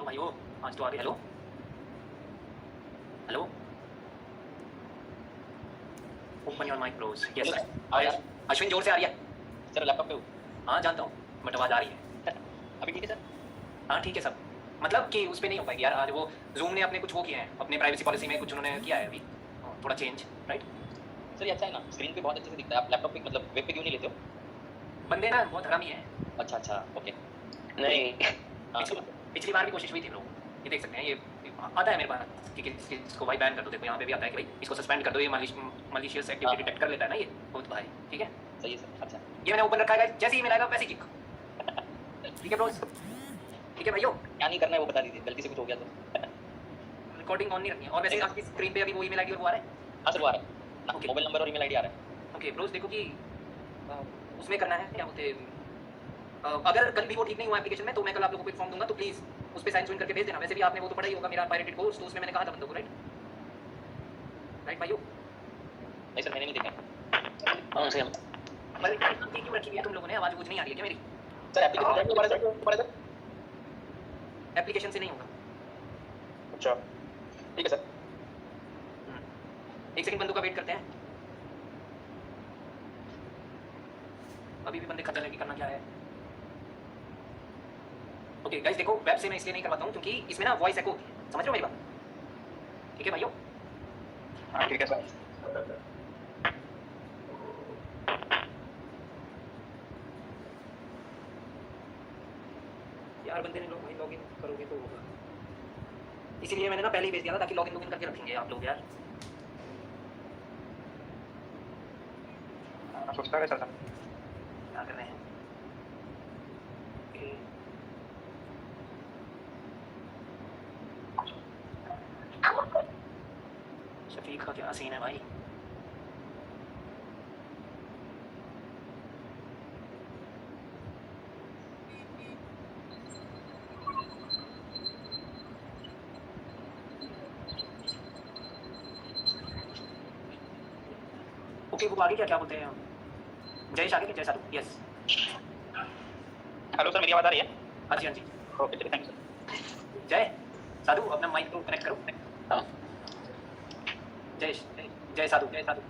Hello भाई, ओ आज तो आ गए। Hello hello, open your mic bros. Yes hello sir. Sir. हाँ यार, अश्विन जोर से आ रही है। सर लैपटॉप पे हूँ। हाँ जानता हूँ, बट आवाज़ आ रही है। अभी ठीक है सर? हाँ ठीक है सब, मतलब कि उस पर नहीं हो पाएगी यार। आज वो जूम ने अपने कुछ वो किए हैं, अपने प्राइवेसी पॉलिसी में कुछ उन्होंने किया है अभी, थोड़ा चेंज, राइट। सर ये अच्छा है ना, स्क्रीन पे बहुत अच्छे से दिखता है। आप लैपटॉप पे मतलब वेब पे क्यों नहीं लेते हो? बंदे ना बहुत हरामी है। अच्छा अच्छा, ओके। नहीं, हाँ पिछली बार भी कोशिश हुई थी लोग, ये देख सकते हैं। ये आता है मेरे पास कि इसको भाई बैन कर दो। देखो यहाँ पे भी आता है कि भाई इसको सस्पेंड कर दो, ये मलिशियस एक्टिविटी हाँ। डिटेक्ट कर लेता है ना ये बहुत भाई। ठीक है, सही है सर, अच्छा। ये मैंने ओपन रखा है, जैसे ही मिलाएगा वैसे ही किक। ठीक है ब्रोस, ठीक है भाइयों। क्या नहीं करना है वो बता दीजिए, गलती से कुछ हो गया तो। रिकॉर्डिंग ऑन नहीं रखनी है। और वैसे आपकी स्क्रीन पे अभी वो ईमेल आईडी और वो आ रहा है। हाँ सर, वो आ रहा है, ओके मोबाइल नंबर और ईमेल आईडी आ रहा है। ओके ब्रोस, देखो कि उसमें करना है क्या बोलते हैं, अगर कल भी वो ठीक नहीं हुआ एप्लीकेशन में तो मैं कल आप लोगों को एक फॉर्म दूंगा, तो प्लीज उस पर साइन सुइन करके भेज देना। वैसे भी आपने वो तो पढ़ा ही होगा मेरा पायरेटेड कोर्स, तो उसमें मैंने कहा था बंदों को, राइट राइट भाइयों। नहीं सर, मैंने नहीं देखा। हाँ सही। पर क्यों रखी हुई है तुम लोगों ने? आवाज कुछ नहीं आ रही है क्या मेरी? सर एप्लीकेशन दोबारा सर। एप्लीकेशन से नहीं होगा। अच्छा ठीक है सर। एक सेकंड बंदों का वेट करते हैं। अभी भी बंदे खतरे लगे, करना क्या है। ओके गाइस देखो, वेब से मैं इसलिए नहीं करवाता हूँ क्योंकि इसमें ना वॉइस एको होती है, समझ रहे हो मेरी बात? ठीक है भाइयों। हाँ ठीक है सर। यार बंदे ने भाई लॉगिन करोगे तो होगा, इसीलिए मैंने ना पहले ही भेज दिया था ताकि लॉगिन करके रखेंगे आप लोग यार। सोचता है सर। क्या कर रहे हैं? शफीक का क्या सीन है भाई? ओके वो आगे क्या क्या बोलते हैं? जयेश आगे, जय साधु। यस हेलो सर, मेरी आवाज़ आ रही है? हाँ जी हाँ जी। ओके चलिए, थैंक यू सर। जय साधु, अपना माइक को कनेक्ट करो। हाँ जयेश, जय साधु, जय साधु।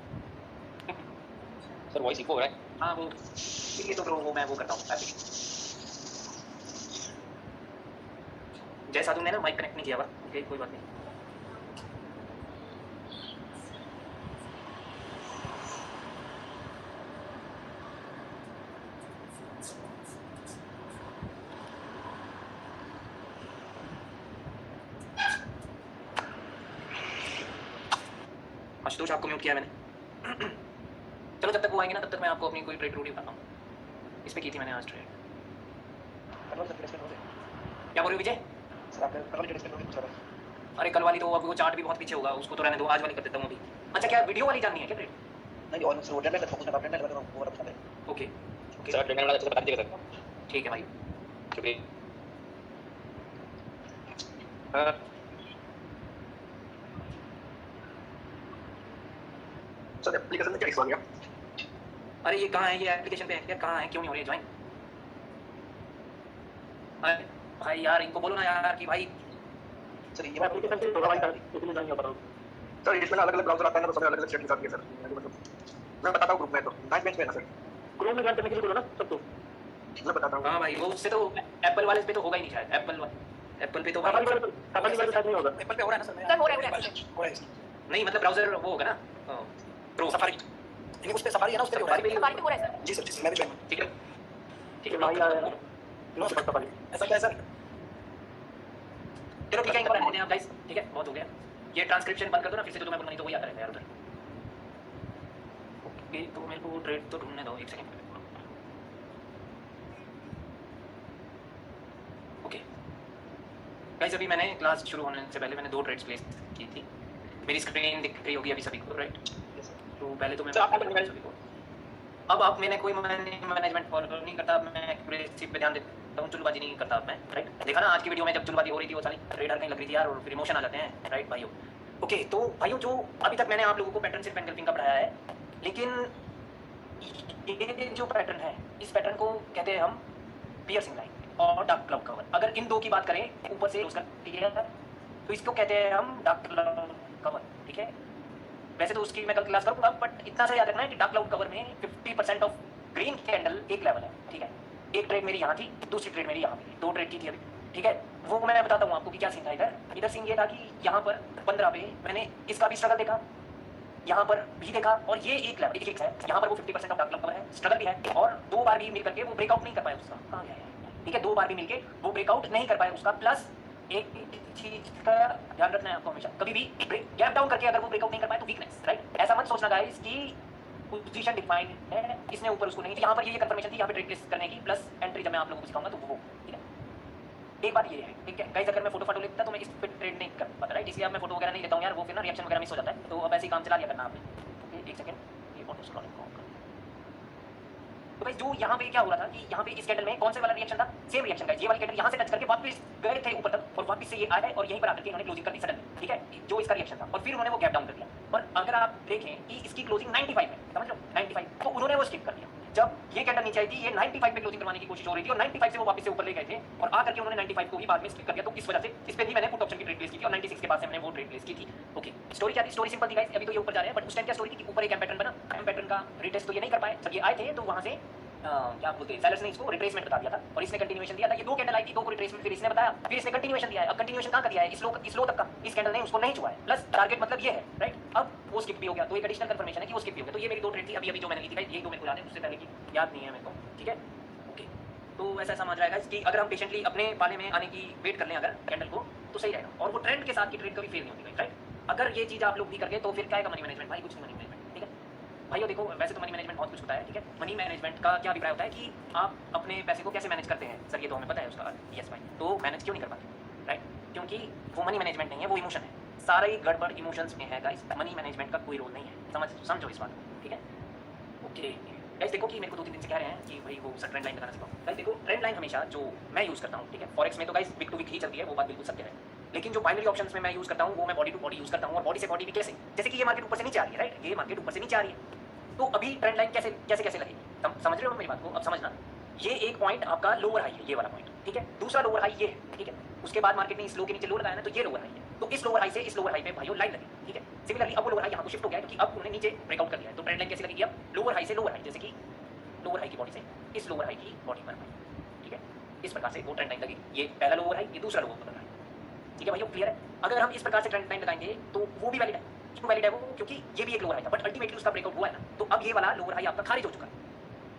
सर, वॉइस इको हो रहा है। हाँ वो इसलिए तो वो मैं वो करता हूँ एप्लीकेशन। जय साधु ने ना माइक कनेक्ट नहीं किया हुआ। ओके कोई बात नहीं। आशुतोष आपको म्यूट किया है मैंने। चलो जब तक वो आएंगे ना तब तक मैं आपको अपनी कोई ट्रेड रूट बताता हूँ। इस पे की थी मैंने आज ट्रेड। क्या बोल रहे हो विजय? अरे कल वाली तो अब वो चार्ट भी बहुत पीछे होगा, उसको तो रहने दो, आज वाली कर देता हूँ अभी। अच्छा क्या वीडियो वाली जाननी है क्या ट्रेड? नहीं ऑन से होटल में फोकस ना अपने लगा वो बता दे। ओके ओके सर ट्रेनिंग वाला अच्छे से बता दीजिएगा सर। ठीक है भाई। शुक्रिया। सर एप्लीकेशन में क्या इशू आ गया? अरे ये कहाँ है, ये एप्लीकेशन पे है क्या? कहाँ है, क्यों नहीं हो रही ज्वाइन? अरे भाई यार इनको बोलो ना यार कि भाई सर ये एप्लीकेशन से थोड़ा वाइट इसलिए नहीं हो पा रहा सर। इसमें अलग अलग ब्राउज़र आता है ना, तो सब अलग अलग सेटिंग्स आती है सर। मैं बताता हूँ ग्रुप में, तो नाइट बेंच पे है ना सर। ग्रुप में ज्वाइन करने के लिए बोलो ना सबको, मैं बताता हूँ। हाँ भाई वो उससे तो एप्पल वाले पे तो होगा ही नहीं शायद। एप्पल पे तो हमारी वाले शायद नहीं होगा। एप्पल पे हो रहा है ना सर? सर हो रहा है नहीं मतलब ब्राउजर वो होगा ना, प्रो सफारी। लेकिन उस पे सफारी है ना, उस पे हो रहा है। सफारी पे हो रहा है सर। जी सर, मैं भी ज्वाइन। ठीक है ठीक है भाई आया नो सफारी। ऐसा क्या है सर? चलो ठीक है, इनको रहने दें आप गाइस। ठीक है बहुत हो गया। ये ट्रांसक्रिप्शन बंद कर दो ना फिर से, जो मैं बोलूँ नहीं तो वही आता रहेगा यार उधर। ओके तो मेरे को ट्रेड तो ढूंढने दो, एक सेकंड। ओके गाइस अभी मैंने क्लास शुरू होने से पहले मैंने 2 ट्रेड्स प्लेस की थी। मेरी स्क्रीन दिख रही होगी अभी सभी को, राइट? तो पहले तो मैं सभी को, अब आप मैंने कोई मैनेजमेंट फॉलो नहीं करता, मैं एक्यूरेसी पे ध्यान देता हूँ, चुलबाजी नहीं करता अब मैं, राइट? देखा ना आज की वीडियो में जब चुलबाजी हो रही थी वो सारी रेडर नहीं लग रही थी यार, और फिर इमोशन आ जाते हैं, राइट भाइयों? ओके तो भाइयों जो अभी तक मैंने आप लोगों को पैटर्न सिर्फ एनगल्फिंग का पढ़ाया है, लेकिन ये जो पैटर्न है इस पैटर्न को कहते हैं हम पियर्सिंग लाइन। और डार्क क्लाउड कवर। अगर इन दो की बात करें ऊपर से यूज करती है तो इसको कहते हैं हम डार्क क्लाउड कवर, ठीक है। वैसे तो उसकी मैं कल क्लास करूंगा, बट इतना सा याद रखना है कि डार्क क्लाउड कवर में 50% ऑफ ग्रीन कैंडल एक लेवल है, ठीक है। एक ट्रेड मेरी यहाँ थी, दूसरी ट्रेड मेरी यहाँ थी, 2 ट्रेड की थी अभी, ठीक है। वो मैं बताता हूँ आपको कि क्या सीन था इधर सीन ये था कि यहाँ पर 15 पे मैंने इसका भी स्ट्रगल देखा, यहाँ पर भी देखा, और ये एक लेवल एक है, यहाँ पर वो 50% ऑफ डार्क क्लाउड कवर है, स्ट्रगल भी है, और 2 बार भी मिल करके वो ब्रेकआउट नहीं कर पाया उसका, कहाँ गया है, ठीक है। 2 बार भी मिलके वो ब्रेकआउट नहीं कर पाया उसका। प्लस एक चीज का ध्यान रखना है आपको हमेशा, कभी भी गैप डाउन करके अगर वो ब्रेकआउट नहीं कर पाए तो वीकनेस, राइट। ऐसा मत सोचना गाइस कि पोजीशन डिफाइंड है, इसने ऊपर उसको नहीं, यहाँ पर ये कंफर्मेशन थी यहाँ पे ट्रेड प्लेस करने की, प्लस एंट्री जब मैं आप लोगों को सिखाऊंगा तो वो, ठीक है। एक बात ये है, ठीक है गाइस, अगर मैं फोटो लेता तो मैं इस पे ट्रेड नहीं कर पाता, राइट। इसलिए अब मैं फोटो वगैरह नहीं लेता हूँ यार, वो फिर ना रिएक्शन वगैरह मिस हो जाता है, तो अब ऐसे ही काम चला लिया करना आपने। एक सेकंड, ये फोटो स्क्रॉलिंग को तो भाई जो यहाँ पे क्या हो रहा था कि यहाँ पे इस कैंडल में कौन से वाला रिएक्शन था, सेम रिएक्शन गाइस। ये वाली कैंडल यहाँ से टच करके वापस गए थे ऊपर तक, और वापस से ये आए और यहीं पर आकर के इन्होंने क्लोजिंग कर दी सडन, ठीक है, जो इसका रिएक्शन था, और फिर उन्होंने वो गैप डाउन कर दिया। और अगर आप देखें कि इसकी क्लोजिंग 95 है, समझ लो 95, तो उन्होंने वो स्किप कर दिया। जब ये कैंडल नीचे आई थी, ये 95 पे क्लोजिंग करवाने की कोशिश हो रही थी, और 95 से वो वापस से ऊपर ले गए थे, और आकर के उन्होंने 95 को ही बाद में स्किप कर दिया। तो इस वजह से इस पे भी मैंने पुट ऑप्शन की ट्रेड प्लेस की थी, और 96 के बाद से मैंने वो ट्रेड प्लेस की थी। ओके, स्टोरी क्या थी? स्टोरी सिंपल थी गाइस, अभी तो ये ऊपर जा रहे हैं, बट उस टाइम क्या स्टोरी थी कि ऊपर एक एम पैटर्न बना, एम पैटर्न का रिटेस्ट तो ये नहीं कर पाए। जब ये आए थे तो वहां से क्या बोलते हैं, सेलर्स ने इसको रिट्रेसमेंट बता दिया था, और इसने कंटिन्यूएशन दिया था। ये 2 कैंडल आई थी, 2 को रिट्रेसमेंट, फिर इसने बताया, फिर इसने कंटिन्यूएशन दिया है। अब कंटिन्यूएशन कहां का दिया है? इस लो तक का, इस कैंडल ने उसको नहीं छुआ है, प्लस टारगेट मतलब ये है, राइट। अब वो स्किप भी हो गया, तो एक एडिशनल कंफर्मेशन है कि वो स्किप भी हो गया। तो ये मेरी 2 ट्रेड थी अभी जो मैंने ली थी, ये 2 मेरे को याद है, उससे पहले की याद नहीं है मेरे को, ठीक है। ओके, तो ऐसा समझ आएगा कि अगर हम पेशेंटली अपने पाले में आने की वेट कर लें अगर कैंडल को, तो सही रहेगा, और वो ट्रेंड के साथ की ट्रेड कभी फेल नहीं होती, राइट। अगर ये चीज आप लोग भी करके, तो फिर क्या है मनी मैनेजमेंट, भाई कुछ नहीं मनी मैनेजमेंट, ठीक है भाइयों। देखो वैसे तो मनी मैनेजमेंट बहुत कुछ होता है, ठीक है। मनी मैनेजमेंट का क्या अभिप्राय होता है कि आप अपने पैसे को कैसे मैनेज करते हैं। सर ये तो हमें पता है उसका, यस भाई, तो मैनेज क्यों नहीं कर पाते, राइट, क्योंकि वो मनी मैनेजमेंट नहीं है, वो इमोशन है। सारा ही गड़बड़ इमोशंस में है गाइस, मनी मैनेजमेंट का कोई रोल नहीं है, समझो इस बात को, ठीक है। ओके गाइस, देखो कि मेरे को 2-3 दिन से कह रहे हैं कि भाई वो सर ट्रेंड लाइन लगाना सिखाओ। गाइस देखो, ट्रेंड लाइन हमेशा जो मैं यूज़ करता हूँ, ठीक है, फॉरेक्स में तो गाइस वीक टू वीक ही चलती है, वो बात बिल्कुल सत्य है। लेकिन जो बाइनरी ऑप्शंस में मैं यूज़ करता हूँ, वो मैं बॉडी टू बॉडी यूज़ करता हूँ, और बॉडी से बॉडी भी कैसे, जैसे कि ये मार्केट ऊपर से नीचे आ रही है, राइट, ये मार्केट ऊपर से नीचे आ रही है, तो अभी ट्रेंड लाइन कैसे लगेगी, समझ रहे हो मेरी बात को? अब समझना, ये एक पॉइंट आपका लोअर हाई है, ये वाला पॉइंट, ठीक है। दूसरा लोअर हाई ये है, ठीक है। उसके बाद मार्केट ने इस लो के नीचे लो लगाया ना, तो ये लोअर हाई है। तो इस लोअर हाई से इस लोअर हाई पे भाइयों लाइन लगी, ठीक है। सिमिलरली अब वो लोअर हाई यहाँ को शिफ्ट हो गया है, क्योंकि अब उन्होंने नीचे ब्रेकआउट कर दिया है। तो ट्रेंड लाइन कैसे लगेगी अब? लोअर हाई से लोअर हाई, जैसे कि लोअर हाई की बॉडी से इस लोअर हाई की बॉडी पर, ठीक है, इस प्रकार से वो ट्रेंड लाइन लगेगी। ये पहला लोअर हाई, ये दूसरा लोअर हाई, ठीक है भाइयों, क्लियर है। अगर हम इस प्रकार से ट्रेंड लाइन लगाएंगे तो वो भी वैलिड है। क्यों वैलिड है वो? क्योंकि ये भी एक लोअर हाई था, बट अल्टीमेटली उसका ब्रेकआउट हुआ है ना, तो अब ये वाला लोअर हाई आपका खारिज हो चुका है,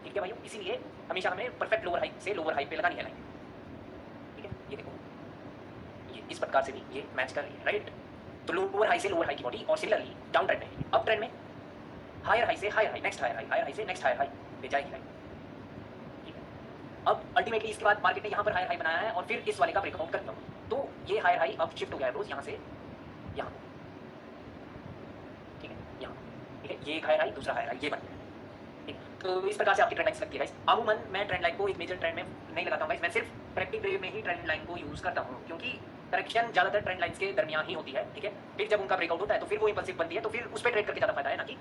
ठीक है भाइयों। इसीलिए हमेशा हमें परफेक्ट लोअर हाई से लोअर हाई पे लगानी है लाइन, ठीक है। ये देखो, ये इस प्रकार से भी ये मैच कर रही है, राइट। तो लोअर हाई से लोअर हाई की बॉडी, और सिमिलरली डाउन ट्रेंड में, अप ट्रेंड में हायर हाई से higher high, next higher high, higher high से नेक्स्ट हायर हाई पे जाएगी लाइन, ठीक है। अब अल्टीमेटली इसके बाद मार्केट ने यहाँ पर हायर हाई बनाया है, और फिर इस वाले का ब्रेकआउट कर दिया, तो ये हायर हाई अब शिफ्ट हो गया है रोज यहाँ से यहाँ, ठीक है, यहाँ, ठीक है। ये एक हायर हाई, दूसरा हायर हाई, ये बन गया, ठीक। तो इस प्रकार से आपकी ट्रेंड लाइन लगती है गाइस। अमूमन मैं ट्रेंड लाइन को एक मेजर ट्रेंड में नहीं लगाता हूँ गाइस, मैं सिर्फ प्रैक्टिस वे में ही ट्रेंड लाइन को यूज करता हूँ, क्योंकि करेक्शन ज्यादातर ट्रेंड लाइन्स के दरमियान ही होती है, ठीक है। फिर जब उनका ब्रेकआउट होता है तो फिर वो इंपल्सिव बनती है, तो फिर उस पर ट्रेड करके ज्यादा फायदा है, ना कि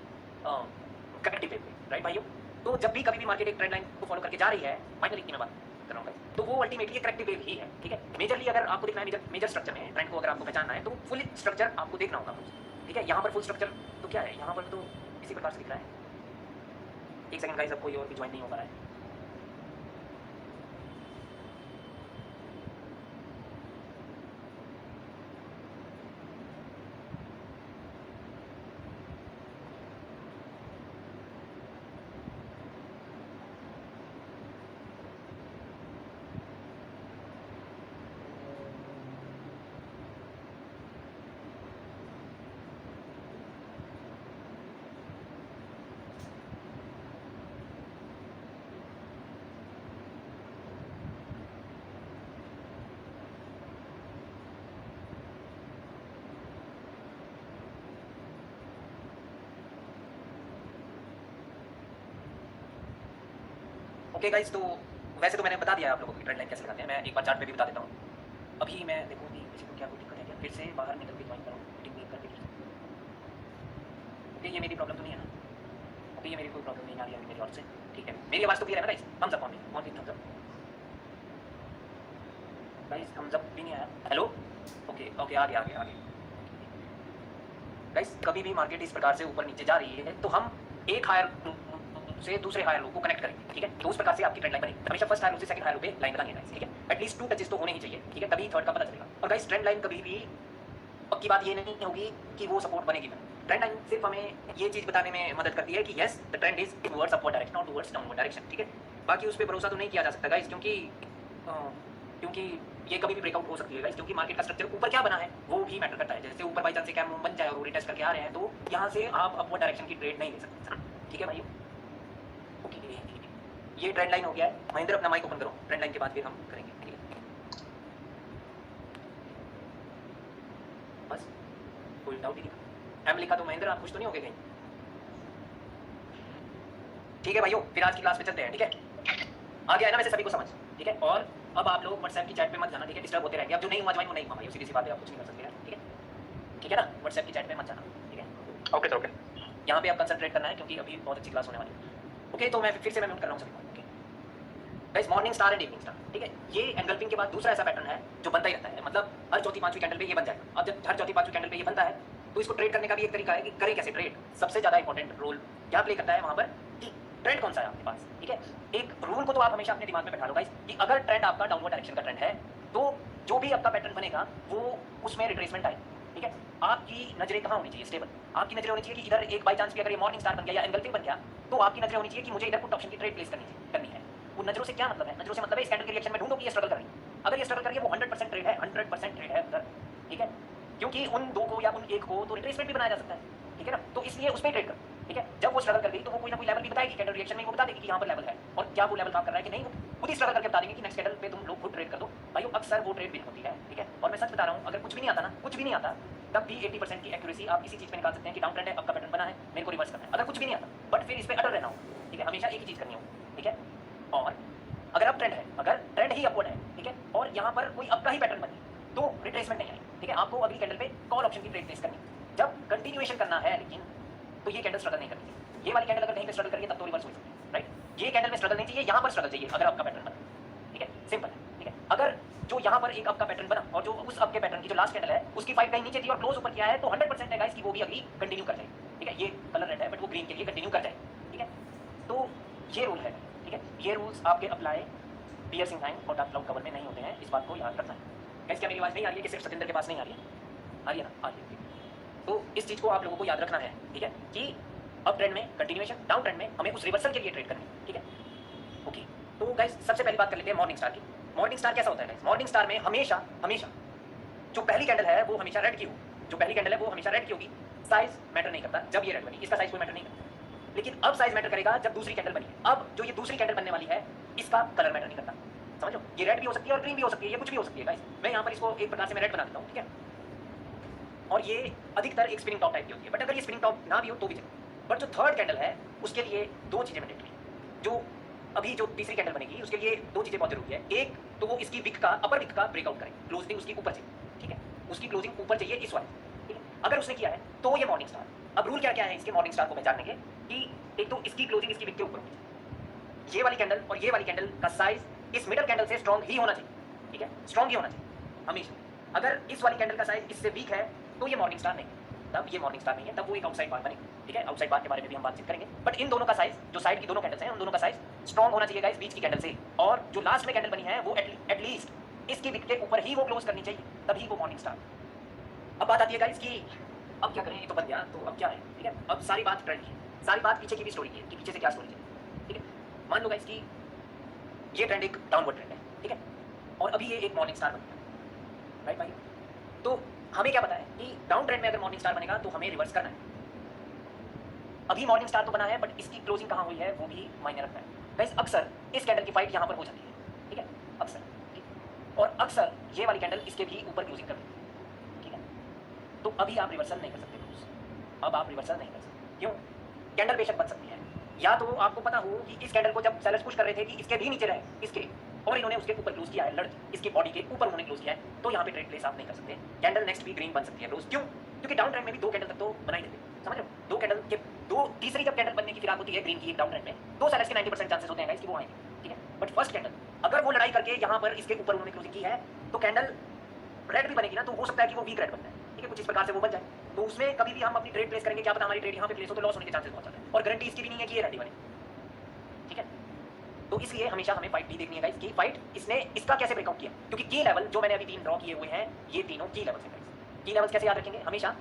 करेक्टिव वे में, राइट भाइयों। तो जब भी कभी भी मार्केट एक ट्रेंड लाइन को फॉलो करके जा रही है, फाइनली की मैं बात कर रहा हूँ गाइस, तो वो अल्टीमेटली करेक्टिव वेव ही है, ठीक है। मेजरली अगर आपको देखना है मेजर स्ट्रक्चर में ट्रेंड को अगर आपको पहचानना है, तो फुल स्ट्रक्चर आपको देखना होगा, ठीक है। यहाँ पर फुल स्ट्रक्चर तो क्या है, यहाँ पर तो इसी प्रकार से दिख रहा है। एक सेकंड गाइस, अब कोई और भी ज्वाइन नहीं हो पा रहा है। ओके गाइस, तो वैसे तो मैंने बता दिया है आप लोगों को ट्रेंड लाइन कैसे लगाते हैं। मैं एक बार चार्ट पे भी बता देता हूँ। अभी मैं देखूँ कि किसी को क्या कोई दिक्कत है क्या, फिर से बाहर निकल के ज्वाइन करूँ, मीटिंग देख करके फिर से। ओके, ये मेरी प्रॉब्लम तो नहीं है ना? ओके, ये मेरी कोई प्रॉब्लम नहीं आ रही है मेरी और से, ठीक है। मेरी आवाज़ तो क्लियर है ना guys? Thumbs up on me, thumbs up. Guys thumbs up भी नहीं आया। हेलो, ओके ओके, आ गया। गाइस कभी भी मार्केट इस प्रकार से ऊपर नीचे जा रही है तो हम एक हायर से दूसरे हायर लो को कनेक्ट करेंगे, ठीक है। तो उस प्रकार से आपकी ट्रेंड लाइन बनेगी। हमेशा फर्स्ट हायर से सेकंड हायर पे लाइन बनानी है, ठीक है। एटलीस्ट 2 टचेस तो होने ही चाहिए, ठीक है, तभी थर्ड का पता चलेगा। और गाइस ट्रेंड लाइन कभी भी पक्की बात ये नहीं होगी कि वो सपोर्ट बनेगी ना। ट्रेंड लाइन सिर्फ हमें ये चीज बताने में मदद करती है कि yes the trend is towards upward direction और टुवर्ड्स डाउनवर्ड डायरेक्शन, ठीक है। बाकी उस पर भरोसा तो नहीं किया जा सकता गाइस, क्योंकि ये कभी भी ब्रेकआउट हो सकती है गाइस, क्योंकि मार्केट का स्ट्रक्चर ऊपर क्या बना है वो भी मैटर करता है। जैसे ऊपर बाई चांस से कैम बन जाए और वो रिटेस्ट करके आ रहे हैं तो यहाँ से आप अपवर्ड डायरेक्शन की ट्रेड नहीं ले सकते, ठीक है भाई। ओके, ये ट्रेंड लाइन हो गया है। महेंद्र अपना माइक ओपन करो, ट्रेंड लाइन के बाद फिर हम करेंगे, ठीक है। बस कोई डाउट ही नहीं। एम लिखा तो महेंद्र आप कुछ तो नहीं हो गए कहीं? ठीक है भाइयों, फिर आज की क्लास पे चलते हैं, ठीक है। आ गया है ना वैसे सभी को समझ, ठीक है। और अब आप लोग व्हाट्सएप की चैट पे मत जाना, ठीक है, डिस्टर्ब होते रहेंगे। अब जो नहीं हुआ ज्वाइन वो नहीं हुआ भाई, सीधी सी बात है, आप कुछ नहीं कर सकते हैं, ठीक है, ठीक है ना। व्हाट्सएप की चैट पे मत जाना, ठीक है। Okay sir, okay. यहाँ पे आप कंसंट्रेट करना है क्योंकि अभी बहुत अच्छी क्लास होने वाली है। ओके, तो मैं फिर से मैं म्यूट कर रहा हूँ सभी को, okay guys. Morning star and evening star, ठीक है। ये एंगल्फिंग के बाद दूसरा ऐसा पैटर्न है जो बनता ही रहता है, मतलब हर चौथी पांचवी कैंडल पे ये बन जाएगा। अब जब हर चौथी पांचवी कैंडल पे ये बनता है तो इसको ट्रेड करने का भी एक तरीका है कि करें कैसे ट्रेड। सबसे ज्यादा इंपॉर्टेंट रोल क्या प्ले करता है वहां पर कि ट्रेंड कौन सा है आपके पास, ठीक है। एक रूल को तो आप हमेशा अपने दिमाग में बैठा लो गाइस कि अगर ट्रेंड आपका डाउनवर्ड डायरेक्शन का ट्रेंड है तो जो भी आपका पैटर्न बनेगा वो उसमें रिट्रेसमेंट आए, ठीक है। आपकी नजरें कहाँ होनी चाहिए? स्टेबल। आपकी नजरें होनी चाहिए कि इधर एक बाई चांस भी अगर ये मॉर्निंग स्टार बन गया या एंगल्फिंग बन गया तो आपकी नजरें होनी चाहिए कि मुझे इधर पुट ऑप्शन की ट्रेड प्लेस करनी है। वो नजरों से क्या मतलब है? नजरों से मतलब है इस कैंडल के रिएक्शन में ढूंढो कि ये स्ट्रगल कर रही है। अगर ये स्ट्रगल कर रही है वो 100% ट्रेड है, 100% ट्रेड है उधर, ठीक है। क्योंकि उन दो को या उन एक को तो रिट्रेसमेंट भी बनाया जा सकता है, ठीक है ना। तो इसलिए उसमें ट्रेड कर, ठीक है। जब वो स्ट्रगल कर गई तो वो कोई ना कोई लेवल भी बताएगी, कैंडल रिएक्शन में वो बता देगी कि यहाँ पर लेवल है और क्या वो लेवल काम कर रहा है कि नहीं। वो खुद ही स्ट्रगल करके बता देंगे कि नेक्स्ट कैंडल पे तुम लोग खुद ट्रेड कर दो भाई। अक्सर वो ट्रेड भी होती है, ठीक है। और मैं सच बता रहा हूँ, अगर कुछ भी नहीं आता ना, कुछ भी नहीं आता, तब भी 80% की एक्यूरेसी आप इसी चीज पे निकाल सकते हैं कि डाउन ट्रेंड है, आपका पैटर्न बना है, मेरे को रिवर्स करना है। अगर कुछ भी नहीं आता बट फिर इस पे अटल रहना हो, ठीक है, हमेशा एक ही चीज करनी हो, ठीक है। और अगर अब ट्रेंड है, अगर ट्रेंड ही अपवर्ड है, ठीक है, और यहाँ पर कोई आपका ही पैटर्न बने तो रिट्रेसमेंट नहीं आएगी, ठीक है। आपको अगली कैंडल पे कॉल ऑप्शन की ट्रेड प्लेस करनी है। जब कंटिन्यूएशन करना है लेकिन तो ये कैंडल स्ट्रगल नहीं करनी चाहिए। ये वाली कैंडल अगर कहीं पे स्ट्रगल करिए तब तो रिवर्स हो सकती है, राइट। ये कैंडल में स्ट्रगल नहीं चाहिए, यहाँ पर स्ट्रगल चाहिए अगर आपका पैटर्न बना, ठीक है, सिंपल है, ठीक है। अगर जो यहाँ पर एक आपका पैटर्न बना और जो उस आपके पैटर्न की जो लास्ट कैंडल है उसकी फाइट कहीं नीचे थी और क्लोज ऊपर किया है तो 100% है गाइस कि वो भी अगली कंटिन्यू कर जाएगी, ठीक है। ये कलर रेड है बट वो ग्रीन के लिए कंटिन्यू कर जाएगी, ठीक है। तो ये रूल है, ठीक है। ये रूल्स आपके अप्लाई पियर्सिंग लाइन और डार्क क्लाउड कवर में नहीं होते हैं, इस बात को याद रखना है गाइस। क्या मेरी आवाज नहीं आ रही है कि सिर्फ सतेंद्र के पास नहीं आ रही है? आ रही है ना? आ रही है। तो इस चीज को आप लोगों को याद रखना है, ठीक है, कि अप ट्रेंड में कंटिन्यूएशन, डाउन ट्रेंड में हमें उस रिवर्सल के लिए ट्रेड करनी है, ठीक है। ओके, तो गाइस सबसे पहली बात कर लेते हैं मॉर्निंग स्टार की। मॉर्निंग स्टार कैसा होता है गाइस? मॉर्निंग स्टार में हमेशा हमेशा जो पहली कैंडल है वो हमेशा रेड की हो, जो पहली कैंडल है वो हमेशा रेड की होगी। साइज मैटर नहीं करता, जब ये रेड बनी इसका साइज कोई मैटर नहीं करता, लेकिन अब साइज मैटर करेगा जब दूसरी कैंडल बनी है। अब जो ये दूसरी कैंडल बनने वाली है इसका कलर मैटर नहीं करता, समझो। ये रेड भी हो सकती है और ग्रीन भी हो सकती है, ये कुछ भी हो सकती है गाइस। मैं यहाँ पर इसको एक प्रकार से मैं रेड बना देता हूँ, ठीक है। और ये अधिकतर एक स्पिनिंग टॉप टाइप की होती है, बट अगर ये स्पिनिंग टॉप ना भी हो तो भी चलेगा। बट जो थर्ड कैंडल है उसके लिए दो चीजें मैंडेटरी हैं। जो अभी जो तीसरी कैंडल बनेगी उसके लिए दो चीजें बहुत जरूरी है। एक तो वो इसकी विक का, अपर विक का ब्रेकआउट करे, क्लोजिंग उसकी ऊपर चाहिए, ठीक है। उसकी क्लोजिंग ऊपर चाहिए इस वाले, ठीक है। अगर उसने किया है तो ये मॉर्निंग स्टार। अब रूल क्या क्या है इसके मॉर्निंग स्टार को पहचानने के कि एक तो इसकी क्लोजिंग इसकी विक के ऊपर होनी चाहिए। ये वाली कैंडल और ये वाली कैंडल का साइज इस मिडल कैंडल से स्ट्रॉन्ग ही होना चाहिए, ठीक है, स्ट्रॉन्ग ही होना चाहिए हमेशा। अगर इस वाली कैंडल का साइज इससे वीक है तो ये मॉर्निंग स्टार नहीं, तब ये मॉर्निंग स्टार नहीं है, तब वो एक आउटसाइड बार बनेगी, ठीक है। आउटसाइड बार के बारे में भी हम बातचीत करेंगे। बट इन दोनों का साइज, जो साइड की दोनों कैंडल्स हैं उन दोनों का साइज स्ट्रॉन्ग होना चाहिए गाइस बीच की कैंडल से, और जो लास्ट में कैंडल बनी है वो एटलीस्ट इसकी विक के ऊपर ही वो क्लोज करनी चाहिए, तभी वो मॉर्निंग स्टार। अब बात आती है गाइस कि अब क्या करें, ये तो बन गया, तो अब क्या है, ठीक है। अब सारी बात ट्रेंड की है, सारी बात पीछे की भी स्टोरी की है कि पीछे से क्या स्टोरी है, ठीक है। मान लो गाइस कि ये ट्रेंड एक डाउनवर्ड ट्रेंड है, ठीक है, और अभी ये एक मॉर्निंग स्टार बन गया, राइट भाई। तो हमें क्या पता है कि डाउन ट्रेंड में अगर मॉर्निंग स्टार बनेगा तो हमें रिवर्स करना है। अभी मॉर्निंग स्टार तो बना है बट इसकी क्लोजिंग कहाँ हुई है वो भी मायने रखना है गाइस। अक्सर इस कैंडल की फाइट यहाँ पर हो जाती है, ठीक है, अक्सर, ठीक। और अक्सर ये वाली कैंडल इसके भी ऊपर क्लोजिंग कर देती है, ठीक है। तो अभी आप रिवर्सल नहीं कर सकते दोस्त, अब आप रिवर्सल नहीं कर सकते। क्यों? कैंडल बेशक बन सकती है, या तो आपको पता हो कि इस कैंडल को जब सेलर्स पुश कर रहे थे कि इसके भी नीचे रहे इसके, और इन्होंने उसके ऊपर क्लोज किया है, लड़ इसके बॉडी के ऊपर उन्होंने क्लोज किया है, तो यहाँ पे ट्रेड प्लेस आप नहीं कर सकते। कैंडल नेक्स्ट भी ग्रीन बन सकती है रोज। क्यों? क्योंकि डाउन ट्रेंड में भी दो कैंडल तक तो बना ही देते, समझ रहे हो। दो कैंडल के दो, तीसरी जब कैंडल बनने की फिराक होती है ग्रीन की डाउन ट्रेंड में, दो सेलर्स के 90% चांसेस होते हैं गाइस कि वो आएंगे, ठीक है। बट फर्स्ट कैंडल अगर वो लड़ाई करके यहाँ पर इसके ऊपर उन्होंने क्लोजिंग की है तो कैंडल रेड भी बनेगी ना, तो हो सकता है कि वो वीक रेड बन जाए, ठीक है, कुछ इस प्रकार से वो बन जाए। तो उसमें कभी भी हम अपनी ट्रेड प्लेस करेंगे, क्या पता हमारी ट्रेड यहाँ पे प्लेस हो तो लॉस होने के चांसेस बहुत ज़्यादा है, और गारंटी इसकी भी नहीं है कि ये रेडी बने, ठीक है। तो इसलिए हमेशा हमें फाइट भी देखनी है गाइस कि फाइट इसने इसका कैसे ब्रेकआउट किया, क्योंकि की लेवल जो मैंने अभी 3 ड्रॉ किए हुए हैं ये तीनों की लेवल्स हैं गाइस। की लेवल्स कैसे याद रखेंगे, हमेशा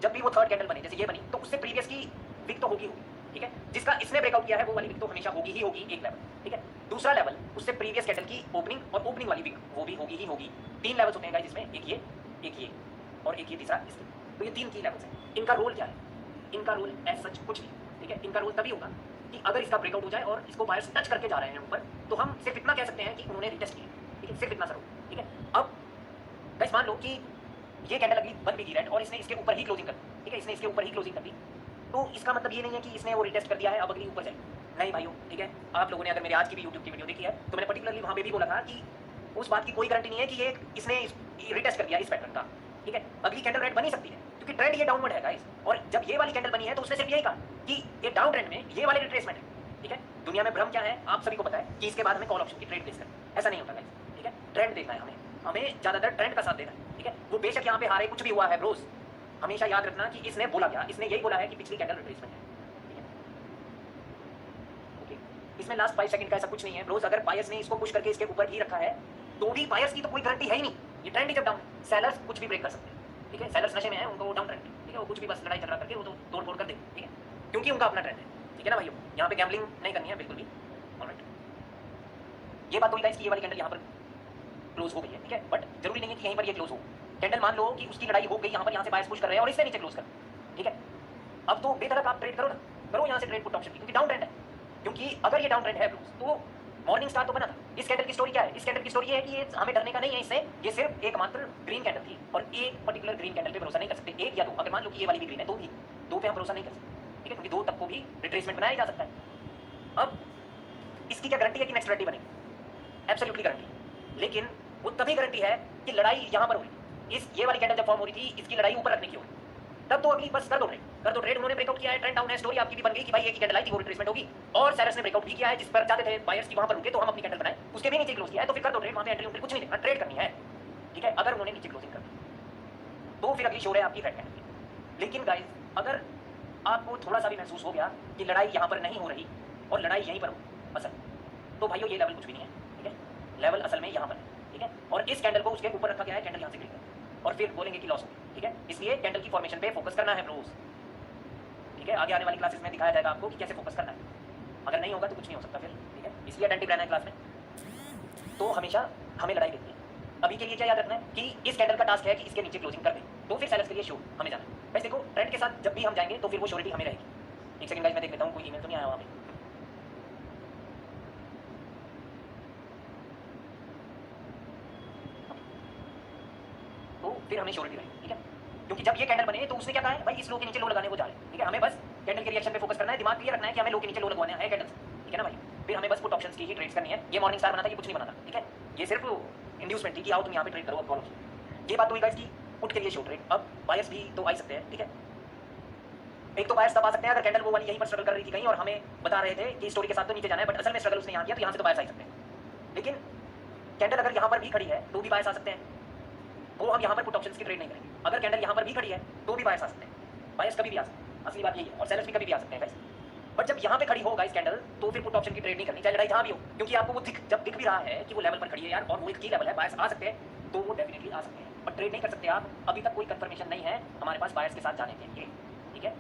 जब भी वो थर्ड कैंडल बने, जैसे ये बनी, तो उससे प्रीवियस की विक तो होगी, ठीक है, जिसका इसने ब्रेकआउट किया है वो वाली विक तो हमेशा होगी ही होगी एक लेवल, ठीक है। दूसरा लेवल उससे प्रीवियस कैंडल की ओपनिंग और ओपनिंग वाली विक वो भी होगी ही होगी। 3 लेवल्स होते हैं गाइस इसमें, एक ये और एक ये तीसरा इसके। तो ये 3 की लेवल्स हैं। इनका रोल क्या है, इनका रोल एज सच कुछ नहीं, ठीक है। इनका रोल तभी होगा कि अगर इसका ब्रेकआउट हो जाए और इसको बायर्स टच करके जा रहे हैं ऊपर, तो हम सिर्फ इतना कह सकते हैं कि उन्होंने रिटेस्ट किया, ठीक है, सिर्फ इतना सर, ठीक है। अब गाइस मान लो कि ये कैंडल अगली बन भी रेड और इसने इसके ऊपर ही क्लोजिंग कर दी, ठीक है, इसने इसके ऊपर ही क्लोजिंग कर दी, तो इसका मतलब ये नहीं है कि इसने वो रिटेस्ट कर दिया है अब अगली ऊपर जाए, नहीं भाइयों, ठीक है। आप लोगों ने अगर मेरे आज की भी यूट्यूब की वीडियो देखी है तो मैंने पर्टिकुलरली वहाँ पे भी बोला था कि उस बात की कोई गारंटी नहीं है कि ये इसने रिटेस्ट कर दिया इस पैटर्न का, ठीक है। अगली कैंडल रेड बनी सकती है क्योंकि ट्रेंड ये डाउनवर्ड है गाइस, और जब ये वाली कैंडल बनी है तो उसने सिर्फ यही कहा कि ये डाउन ट्रेंड में ये वाले रिट्रेसमेंट है, ठीक है। दुनिया में भ्रम क्या है आप सभी को पता है कि इसके बाद हमें कॉल ऑप्शन की ट्रेड प्लेस करें, ऐसा नहीं होता गाइस, ठीक है। ट्रेंड देखना है हमें ज्यादातर ट्रेंड का साथ देना है, ठीक है। वो बेशक यहाँ पे हारे कुछ भी हुआ है ब्रोस, हमेशा याद रखना कि इसने बोला क्या, इसने यही बोला है कि पिछली कैंडल रिट्रेसमेंट है, ठीक है, ओके। इसमें लास्ट 5 सेकंड का ऐसा कुछ नहीं है ब्रोस। अगर बायर्स ने इसको पुश करके इसके ऊपर ही रखा है तो भी बायर्स की तो कोई गारंटी है ही नहीं, ये ट्रेंड ही जब डाउन, सेलर्स कुछ भी ब्रेक कर सकते हैं, ठीक है। सेलर्स नशे में है, उनको डाउन ट्रेंड, ठीक है, वो कुछ भी बस लड़ाई झगड़ा करके वो तो तोड़ फोड़ कर दे, ठीक है, क्योंकि उनका अपना ट्रेंड है, ठीक है ना भाइयों। यहाँ पे गैम्बलिंग नहीं करनी है बिल्कुल भी, ऑलराइट। ये बात हुई गाइस कि ये वाली कैंडल यहाँ पर क्लोज हो गई है, ठीक है, बट जरूरी नहीं है कि यहीं पर ये क्लोज हो। कैंडल मान लो कि उसकी लड़ाई हो गई यहाँ पर, यहाँ से बायर्स पुश कर रहे हैं और इससे नीचे क्लोज कर, ठीक है। अब तो बेधड़क आप ट्रेड करो ना, करो यहाँ से ट्रेड पुट ऑप्शन की, क्योंकि डाउन ट्रेंड है, क्योंकि अगर ये डाउन ट्रेंड है तो मॉर्निंग स्टार तो बना था। इस कैंडल की स्टोरी क्या है, इस कैंडल की स्टोरी ये है कि ये हमें डरने का नहीं है इससे, ये सिर्फ एकमात्र ग्रीन कैंडल थी और एक पर्टिकुलर ग्रीन कैंडल पे भरोसा नहीं कर सकते, एक या दो। अगर मान लो कि ये वाली भी ग्रीन है, दो पे हम भरोसा नहीं कर सकते, ठीक है, क्योंकि दो तक को भी रिट्रेसमेंट बनाया जा सकता है। अब इसकी क्या गारंटी है कि नेक्स्ट रेडी बनेगी, एब्सोल्युटली गारंटी, लेकिन वो तभी गारंटी है कि लड़ाई यहाँ पर हो रही, इस ये वाली कैंडल जब फॉर्म हो रही थी इसकी लड़ाई ऊपर रखने की हो रही, तब तो अगली बस कर दो ट्रेड। उन्होंने ब्रेकआउट किया है, ट्रेंड डाउन है, स्टोरी आपकी भी बन गई कि भाई एक ही कैंडल आई थी वो रिट्रेसमेंट होगी, और सेलर्स ने ब्रेकआउट भी किया है जिस पर चाहते थे बायर्स की वहां पर रुके तो हम अपनी कैंडल बनाए, उसके भी नीचे क्लोज किया है, तो फिर कर दो ट्रेड, वहां पे एंट्री कुछ नहीं देखना, ट्रेड करनी है, ठीक है। अगर उन्होंने नीचे क्लोजिंग कर दी तो फिर अगली शो है आपकी रेड कैंडल की। लेकिन गाइस अगर आपको थोड़ा सा भी महसूस हो गया कि लड़ाई यहाँ पर नहीं हो रही और लड़ाई यहीं पर हो असल, तो भाइयों ये लेवल कुछ भी नहीं है, ठीक है, लेवल असल में यहाँ पर है, ठीक है, और इस कैंडल को उसके ऊपर रखा गया है, कैंडल यहाँ से गिरी और फिर बोलेंगे कि लॉस हो, ठीक है। इसलिए कैंडल की फॉर्मेशन पे फोकस करना है ब्रोस, ठीक है। आगे आने वाली क्लासेस में दिखाया जाएगा आपको कि कैसे फोकस करना है, अगर नहीं होगा तो कुछ नहीं हो सकता फिर, ठीक है। इसलिए अटेंटिव रहना है क्लास में, तो हमेशा हमें लड़ाई देखनी है। अभी के लिए क्या याद रखना है कि इस कैंडल का टास्क है कि इसके नीचे क्लोजिंग कर दे, तो फिर सेलर्स के लिए शो हमें जाना है। बस देखो ट्रेंड के साथ जब भी हम जाएंगे तो फिर वो श्योरिटी हमें रहेगी। एक सेकंड गाइस मैं देख लेता हूँ कोई ईमेल तो नहीं आया वहाँ पे, तो फिर हमें श्योरिटी रहेगी, ठीक है। क्योंकि जब ये कैंडल बने तो उसने क्या कहा है भाई इस लो के नीचे लो लगाने को जा रहे हैं, ठीक है। हमें बस कैंडल के रिएक्शन पे फोकस करना है, दिमाग क्लियर रखना है कि हमें लो के नीचे लो लगवाना है कैंडल, ठीक है ना भाई। फिर हमें बस पुट ऑप्शंस की ही ट्रेड्स करनी है। ये मॉर्निंग स्टार बना था, ये कुछ नहीं बना था, ठीक है, ये सिर्फ इंड्यूसमेंट थी कि आओ तुम यहाँ पे ट्रेड करो अब कॉल ऑप्शन। ये बात हुई गाइस की पुट के लिए शो ट्रेड। अब बायर्स भी तो आ सकते हैं, ठीक है। एक तो बायर्स तब आ सकते हैं अगर कैंडल वो वाली यहीं पर स्ट्रगल कर रही थी कहीं और हमें बता रहे थे कि स्टोरी के साथ तो नीचे जाना है, बट असल में स्ट्रगल उसने यहाँ किया तो यहाँ से तो बायर्स आ सकते हैं। लेकिन कैंडल अगर यहाँ पर भी खड़ी है तो भी बायर्स आ सकते हैं, वो हम यहाँ पर पुट ऑप्शंस की ट्रेड नहीं करेंगे। अगर कैंडल यहाँ पर भी खड़ी है तो भी बायर्स आ सकते हैं, बायर्स कभी भी आ सकते हैं, असली बात यही है, और सेलर्स भी कभी भी आ सकते हैं गाइस। बट जब यहाँ पे खड़ी हो गाइस कैंडल तो फिर पुट ऑप्शन की ट्रेड नहीं करनी, चाहे लड़ाई जहाँ भी हो, क्योंकि आपको वो जब दिख भी रहा है कि वो लेवल पर खड़ी है यार और वो एक की लेवल है, बायर्स आ सकते हैं, तो वो डेफिनेटली आ सकते हैं, बट ट्रेड नहीं कर सकते आप। अभी तक कोई कंफर्मेशन नहीं है हमारे पास बायर्स के साथ जाने के लिए, ठीक है।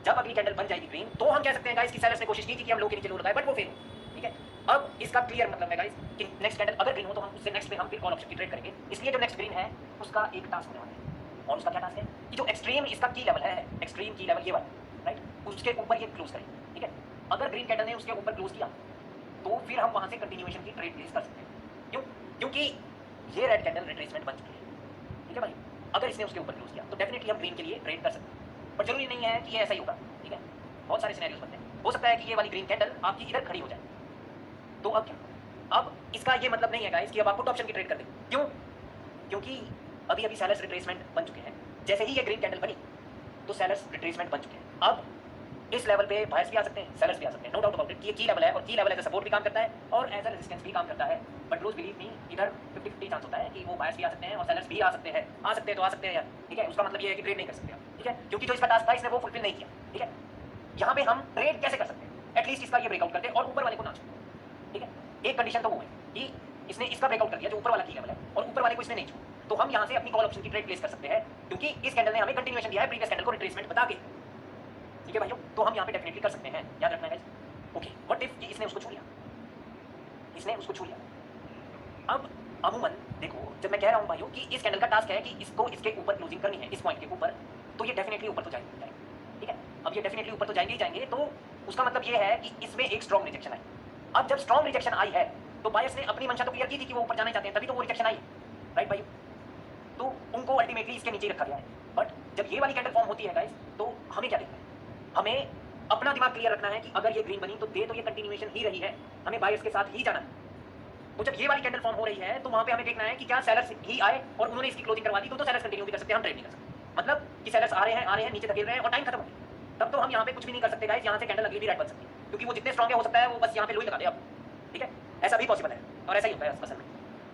जब अगली कैंडल बन जाएगी ग्रीन तो हम कह सकते हैं गाइस कि सेलर्स ने कोशिश की थी कि हम लो के नीचे लो लगाए, बट वो फेल, ठीक है। अब इसका क्लियर मतलब है गाइस कि नेक्स्ट कैंडल अगर ग्रीन हो तो हम उससे नेक्स्ट पे हम फिर कॉल ऑप्शन की ट्रेड करेंगे। इसलिए जो नेक्स्ट ग्रीन है उसका एक टास्क होने वाला है, और उसका क्या टास्क है कि जो एक्सट्रीम इसका की लेवल है, एक्सट्रीम की लेवल ये वाला, राइट, उसके ऊपर ये क्लोज करें, ठीक है। अगर ग्रीन कैंडल ने उसके ऊपर क्लोज किया तो फिर हम वहां से कंटिन्यूएशन की ट्रेड प्लेस कर सकते हैं। क्यों? क्योंकि ये रेड कैंडल रिट्रेसमेंट बन चुकी है, ठीक है भाई। अगर इसने उसके ऊपर क्लोज किया तो डेफिनेटली हम ग्रीन के लिए ट्रेड कर सकते हैं, पर जरूरी नहीं है कि ये ऐसा ही होगा, ठीक है। बहुत सारे सिनेरियोस बनते हैं, हो सकता है कि ये वाली ग्रीन कैंडल आपकी इधर खड़ी हो जाए, तो अब क्या? अब इसका ये मतलब नहीं है गाइस कि अब आप पुट ऑप्शन की ट्रेड कर दें। क्यों? क्योंकि अभी अभी सेलर्स रिट्रेसमेंट बन चुके हैं। जैसे ही ये ग्रीन कैंडल बनी तो सेलर्स रिट्रेसमेंट बन चुके हैं। अब इस लेवल पे बायर्स भी आ सकते हैं, सेलर्स भी आ सकते हैं, नो डाउट अबाउट इट। ये की लेवल है और की लेवल एज अ सपोर्ट भी काम करता है और एज अ रेजिस्टेंस भी काम करता है। बट रोज बिलीव मी, इधर 50-50 चांस होता है कि वो बायर्स भी आ सकते हैं और सेलर्स भी आ सकते हैं। आ सकते हैं तो आ सकते हैं यार, ठीक है। उसका मतलब ये है कि ट्रेड नहीं कर सकते आप, ठीक है, क्योंकि जो इसका टास्क था इसने वो फुलफिल नहीं किया, ठीक है। यहाँ पे हम ट्रेड कैसे कर सकते हैं, एटलीस्ट इसका ये ब्रेकआउट करते और ऊपर वाले को ना छू, ठीक है। एक कंडीशन तो वो है कि इसने इसका ब्रेकआउट कर दिया जो ऊपर वाला की लेवल है और ऊपर वाले को इसने नहीं छू, तो हम यहाँ से अपनी कॉल ऑप्शन की ट्रेड प्लेस कर सकते हैं, क्योंकि इस कैंडल ने हमें कंटिन्यूएशन दिया है प्रीवियस कैंडल को रिट्रेसमेंट बता के, ठीक है भाइयों। तो हम यहाँ पे डेफिनेटली कर सकते हैं, याद रखना है गाइस। ओके, व्हाट इफ इसने उसको छू लिया, इसने उसको छू लिया। अब अमूमन देखो, जब मैं कह रहा हूँ भाइयों कि इस कैंडल का टास्क है कि इसको इसके ऊपर क्लोजिंग करनी है, इस पॉइंट के ऊपर, तो ये डेफिनेटली ऊपर तो जाएंगे, ठीक है। अब ये डेफिनेटली ऊपर तो जाएंगे ही जाएंगे, तो उसका मतलब ये है कि इसमें एक स्ट्रॉन्ग रिजेक्शन आई। अब जब स्ट्रॉन्ग रिजेक्शन आई है तो बायर्स ने अपनी मंशा तो क्लियर की थी कि वो ऊपर जाना चाहते हैं, तभी तो वो रिजेक्शन आई है, राइट भाई। तो उनको अल्टीमेटली इसके नीचे रखा गया है। बट जब ये वाली कैंडल फॉर्म होती है गाइस, तो हमें क्या देखना है, हमें अपना दिमाग क्लियर रखना है कि अगर ये ग्रीन बनी तो दे तो ये कंटिन्यूएशन ही रही है, हमें बायर्स के साथ ही जाना है। तो जब ये वाली कैंडल फॉर्म हो रही है तो वहां पे हमें देखना है कि क्या सेलर्स ही आए और उन्होंने इसकी क्लोजिंग करवा दी, तो सेलर्स कंटिन्यू भी कर सकते हैं, हम ट्रेड नहीं कर सकते। मतलब कि सेलर्स आ रहे हैं नीचे धकेल रहे हैं और टाइम खत्म हो गया, तब तो हम यहाँ पे कुछ भी नहीं कर सकते गाइस। यहाँ से कैंडल अगली भी रेड बन सकती है, क्योंकि वो जितने स्ट्रॉन्ग हो सकता है वो बस यहाँ पे लोई लगा दे अब, ठीक है। ऐसा भी पॉसिबल है और ऐसा ही होता है असल में।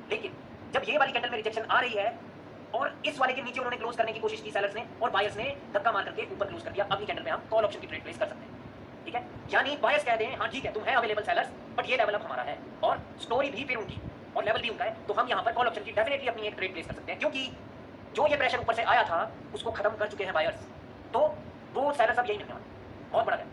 लेकिन जब ये वाली कैंडल में रिजेक्शन आ रही है और इस वाले के नीचे उन्होंने क्लोज करने की कोशिश की सेलर्स ने और बायर्स ने धक्का मार करके ऊपर क्लोज कर दिया, अगली कैंडल में हम कॉल ऑप्शन की ट्रेड प्लेस कर सकते हैं, ठीक है। यानी बायर्स कह दें हाँ ठीक है तुम है अवेलेबल सेलर्स, बट ये लेवल अब हमारा है और स्टोरी भी फिर उनकी और लेवल भी उनका है, तो हम यहाँ पर कॉल ऑप्शन की डेफिनेटली अपनी एक ट्रेड प्लेस कर सकते हैं, क्योंकि जो ये प्रेशर ऊपर से आया था उसको खत्म कर चुके हैं बायर्स, तो वो सेलर्स अब यही नहीं होने बहुत बड़ा है,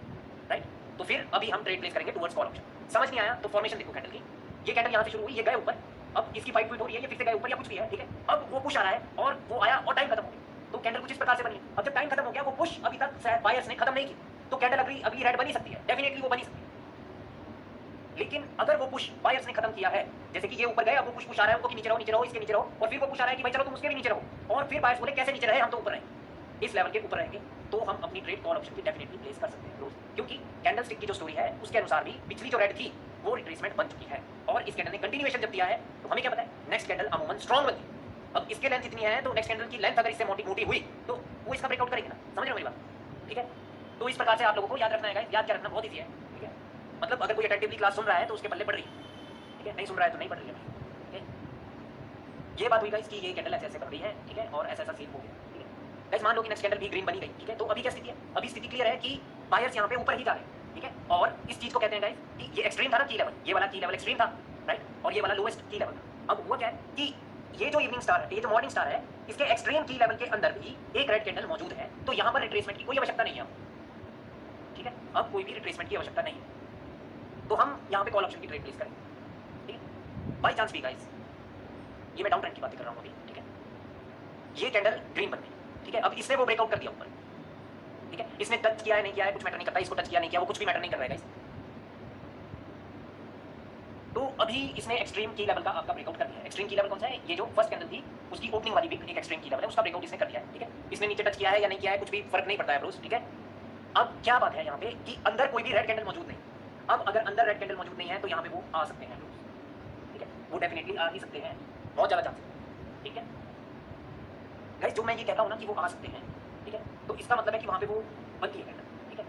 राइट। तो फिर अभी हम ट्रेड प्लेस करेंगे टुवर्ड्स कॉल ऑप्शन। समझ नहीं आया तो फॉर्मेशन देखो कैंडल की, ये कैंडल यहाँ से शुरू हुई, ये गए ऊपर, अब इसकी 5 पॉइंट हो रही है, ये फिर से गए ऊपर या कुछ भी है, ठीक है। अब वो पुश आ रहा है और वो आया और टाइम खत्म हो गया, तो कैंडल कुछ इस प्रकार से बनी। अब जब टाइम खत्म हो गया, वो पुश अभी तक बायर्स ने खत्म नहीं की, तो कैंडल अगली रेड बनी सकती है, डेफिनेटली वो बनी सकती है। लेकिन अगर वो पुश बायर्स ने खत्म किया है, जैसे कि ये ऊपर गए, अब वो पुश आ रहा है उनको कि नीचे रहो, इसके नीचे रहो, और फिर वो पुश आ रहा है कि भाई चलो तुम उसके भी नीचे रहो, और फिर बायर्स बोले कैसे नीचे रहे, हम तो ऊपर रहेंगे, इस लेवल के ऊपर रहेंगे, तो हम अपनी ट्रेड कॉल ऑप्शन की डेफिनेटली प्लेस कर सकते हैं रोज, क्योंकि कैंडल स्टिक की जो स्टोरी है उसके अनुसार भी पिछली जो रेड थी वो रिट्रेसमेंट बन चुकी है, और इस कैंडल ने कंटिन्यूएशन जब दिया है तो हमें क्या पता है नेक्स्ट कैंडल अमूमन स्ट्रॉन्ग बनती है। अब इसके लेंथ इतनी है तो नेक्स्ट कैंडल की लेंथ अगर इससे मोटी हुई तो वो इसका ब्रेकआउट करेगी ना, समझ रहे हो मेरी बात, ठीक है। तो इस प्रकार से आप लोगों को याद रखना है, याद क्या रखना बहुत ईजी है, ठीक है। मतलब अगर कोई अटेंटिवली क्लास सुन रहा है तो उसके पल्ले पड़ रही है, ठीक है, नहीं सुन रहा है तो नहीं पड़ रही है, ठीक है। ये बात हुई गाइस कि ये कैंडल ऐसे कर रही है, ठीक है, और ऐसा सीन हो गया, ठीक है। गाइस मान लो कि नेक्स्ट कैंडल भी ग्रीन बनी गई, ठीक है, तो अभी क्या स्थिति है, अभी स्थिति क्लियर है कि बायर्स यहाँ पे ऊपर ही जा रहे हैं, ठीक है। और इस चीज को कहते हैं गाइस कि ये एक्सट्रीम था ना की लेवल, ये वाला की लेवल एक्सट्रीम था, राइट, और ये वाला लोएस्ट की लेवल था। अब हुआ क्या है कि ये जो इवनिंग स्टार है, ये जो मॉर्निंग स्टार है, इसके एक्सट्रीम की लेवल के अंदर भी एक रेड कैंडल मौजूद है, तो यहाँ पर रिट्रेसमेंट की कोई आवश्यकता नहीं है, ठीक है। अब कोई भी रिट्रेसमेंट की आवश्यकता नहीं है, तो हम यहाँ पे कॉल ऑप्शन की ट्रेड प्लेस करेंगे, ठीक है। बाई चांस भी गाइस, ये मैं डाउन ट्रेंड की बात कर रहा हूँ अभी, ठीक है, ये कैंडल ग्रीन बन गई, ठीक है। अब इसने वो ब्रेकआउट कर दिया ऊपर, ठीक है, इसने टच किया है नहीं किया है कुछ मैटर नहीं करता, इसको टच किया नहीं किया वो कुछ भी मैटर नहीं कर रहा है गाइस। तो अभी इसने एक्सट्रीम की लेवल का आपका ब्रेकआउट कर दिया है। एक्सट्रीम की लेवल कौन सा है, ये जो फर्स्ट कैंडल थी उसकी ओपनिंग वाली भी एक एक्सट्रीम की लेवल है, उसका ब्रेकआउट इसने कर दिया है, ठीक है। इसने नीचे टच किया है या नहीं किया है कुछ भी फर्क नहीं पड़ता है ब्रोस, ठीक है। अब क्या बात है यहाँ पे कि अंदर कोई भी रेड कैंडल मौजूद नहीं, अब अगर अंदर रेड कैंडल मौजूद नहीं है तो यहाँ पे वो आ सकते हैं, ठीक है, वो डेफिनेटली आ ही सकते हैं, बहुत ज़्यादा चांस है, ठीक है गाइस। जो मैं ये कहता हूँ ना कि वो आ सकते हैं, ठीक है, तो इसका मतलब है कि वहाँ पे वो बनती है कैंडल, ठीक है।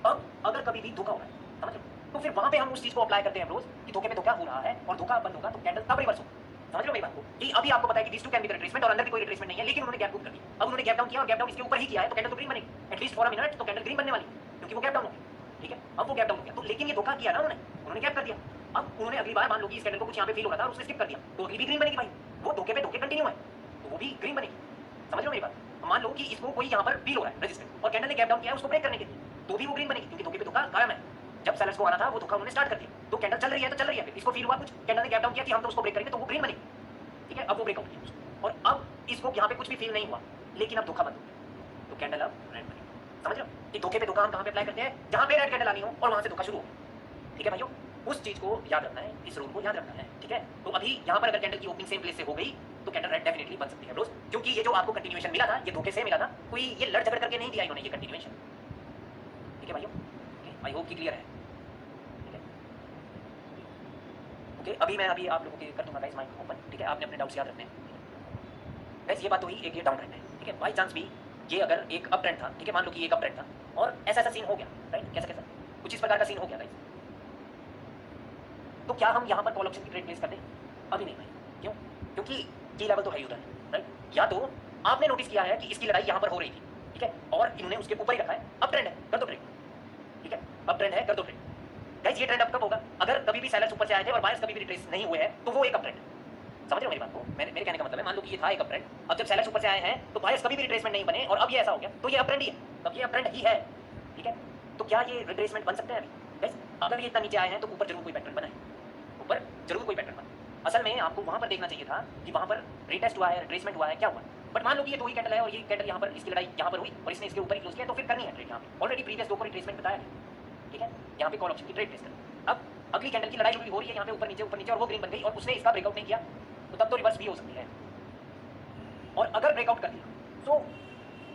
अब अगर कभी भी धोखा हो रहा है, समझ लो, तो फिर वहाँ पे हम उस चीज़ को अप्लाई करते हैं रोज कि धोखे पे धोखा हो रहा है और धोखा बंद होगा तो कैंडल तब रिवर्स होगा, समझ लो मेरी बात को कि अभी आपको पता है कि this too can be the retracement और अंदर भी कोई रिट्रेसमेंट नहीं है, लेकिन उन्होंने गैप बुक कर दिया। अब उन्होंने गैप डाउन किया और गैप डाउन इसके ऊपर ही किया है, तो कैंडल तो ग्रीन बनेगी एटलीस्ट फॉर अ मिनट, तो कैंडल ग्रीन बनने वाली क्योंकि वो गैप डाउन हो गया, ठीक है। अब वो गैप डाउन हो गया तो लेकिन ये धोखा किया ना उन्होंने गैप कर दिया। अब उन्होंने अगली बार मान लो कि इस कैंडल को कुछ यहाँ पे फील हो रहा था और उसने स्किप कर दिया, तो अगली भी ग्रीन बनेगी भाई, वो धोखे पे धोखे कंटिन्यू है तो वो भी ग्रीन बनेगी, समझ लो मेरी बात। मान लो कि इसको कोई यहाँ पर फील हो रहा है रेजिस्टेंस और कैंडल ने गैप डाउन किया है उसको ब्रेक करने के लिए, तो भी वो ग्रीन बनेगी क्योंकि धोखे पे धोखा कायम है। जब सेलर्स को आना था वो धोखा उन्होंने स्टार्ट कर दिया, तो कैंडल चल रही है तो चल रही है, इसको फील हुआ कुछ, कैंडल ने गैप डाउन किया कि हम तो उसको ब्रेक करेंगे तो वो ग्रीन बनेगी, ठीक है। अब वो ब्रेकआउट किया और अब इसको यहाँ पे कुछ भी फील नहीं हुआ लेकिन अब धोखा बंद हो गया तो कैंडल अब रेड बनेगी, समझ रहे हो कि धोखे पे धोखा हम कहाँ पे अप्लाई करते हैं, जहाँ पे रेड कैंडल आनी हो और वहाँ से धोखा शुरू हो, ठीक है भाइयों। उस चीज को याद रखना है, इस रूल को याद रखना है, ठीक है। तो अभी यहाँ पर अगर कैंडल की ओपनिंग सेम प्लेस से हो गई तो कैंडल रेड डेफिनेटली बन सकती है रोज, क्योंकि ये जो आपको कंटिन्यूएशन मिला था ये धोखे से मिला था, कोई ये लड़ झगड़ करके नहीं दिया इन्होंने ये कंटिन्यूएशन, ठीक है भाइयों, आई होप कि क्लियर है, ठीक है। ओके, अभी मैं आप लोगों के कर दूंगा गाइस माइक ओपन, ठीक है। आपने अपने डाउट्स याद रखने हैं गाइस। ये बात तो हुई एक ये डाउन ट्रेंड है, ठीक है। बाई चांस भी ये अगर एक अप ट्रेंड था, ठीक है, मान लो कि एक अप ट्रेंड था और ऐसा ऐसा सीन हो गया, राइट, कैसा कैसा कुछ इस प्रकार का सीन हो गया गाइस। तो क्या हम यहाँ पर कॉल ऑप्शन की ट्रेड प्लेस कर दें? अभी नहीं भाई, क्यों? क्योंकि की लेवल तो है ही उधर, राइट। या तो आपने नोटिस किया है कि इसकी लड़ाई यहाँ पर हो रही थी, ठीक है, और इन्होंने उसके ऊपर ही रखा है, अब ट्रेंड है, कर दो ट्रेड, ठीक है, अब ट्रेंड है, कर दो ट्रेड। गाइस ये ट्रेंड अब कब होगा? अगर कभी भी सेलर्स ऊपर से आए थे और बायर्स कभी भी रिट्रेस नहीं हुए हैं, तो वो एक अप ट्रेंड है। समझ रहे हो मेरी बात को? मेरे कहने का मतलब है, मान लो कि ये था एक अप ट्रेंड, अब जब सेलर्स ऊपर से आए हैं तो बायर्स कभी भी रिट्रेसमेंट नहीं बने और अब ये ऐसा हो गया, तो ये अप ट्रेंड ही है, तब ये अप ट्रेंड ही है, ठीक है। तो क्या ये रिट्रेसमेंट बन सकते हैं अभी? गाइस अगर ये इतना नीचे आए हैं तो ऊपर जरूर कोई पैटर्न बना है, ऊपर जरूर कोई पैटर्न बना। असल में आपको वहां पर देखना चाहिए था कि वहां पर रिटेस्ट हुआ है, रिट्रेसमेंट हुआ है, क्या हुआ। बट मान लो कि ये दो ही कैंडल है और ये कैंडल यहाँ पर इसकी लड़ाई यहाँ पर हुई और इसने इसके ऊपर ही क्लोज किया, तो फिर करनी है ट्रेड यहाँ पे। ऑलरेडी प्रीवियस दो को रिट्रेसमेंट बताया है, ठीक है, यहाँ पे कॉल ऑप्शन की ट्रेड प्लेस कर। अब अगली कैंडल की लड़ाई हो रही है यहाँ पे ऊपर नीचे और वो ग्रीन बन गई और उसने इसका ब्रेकआउट नहीं किया, तो तब तो रिवर्स भी हो सकती है। और अगर ब्रेकआउट कर दिया तो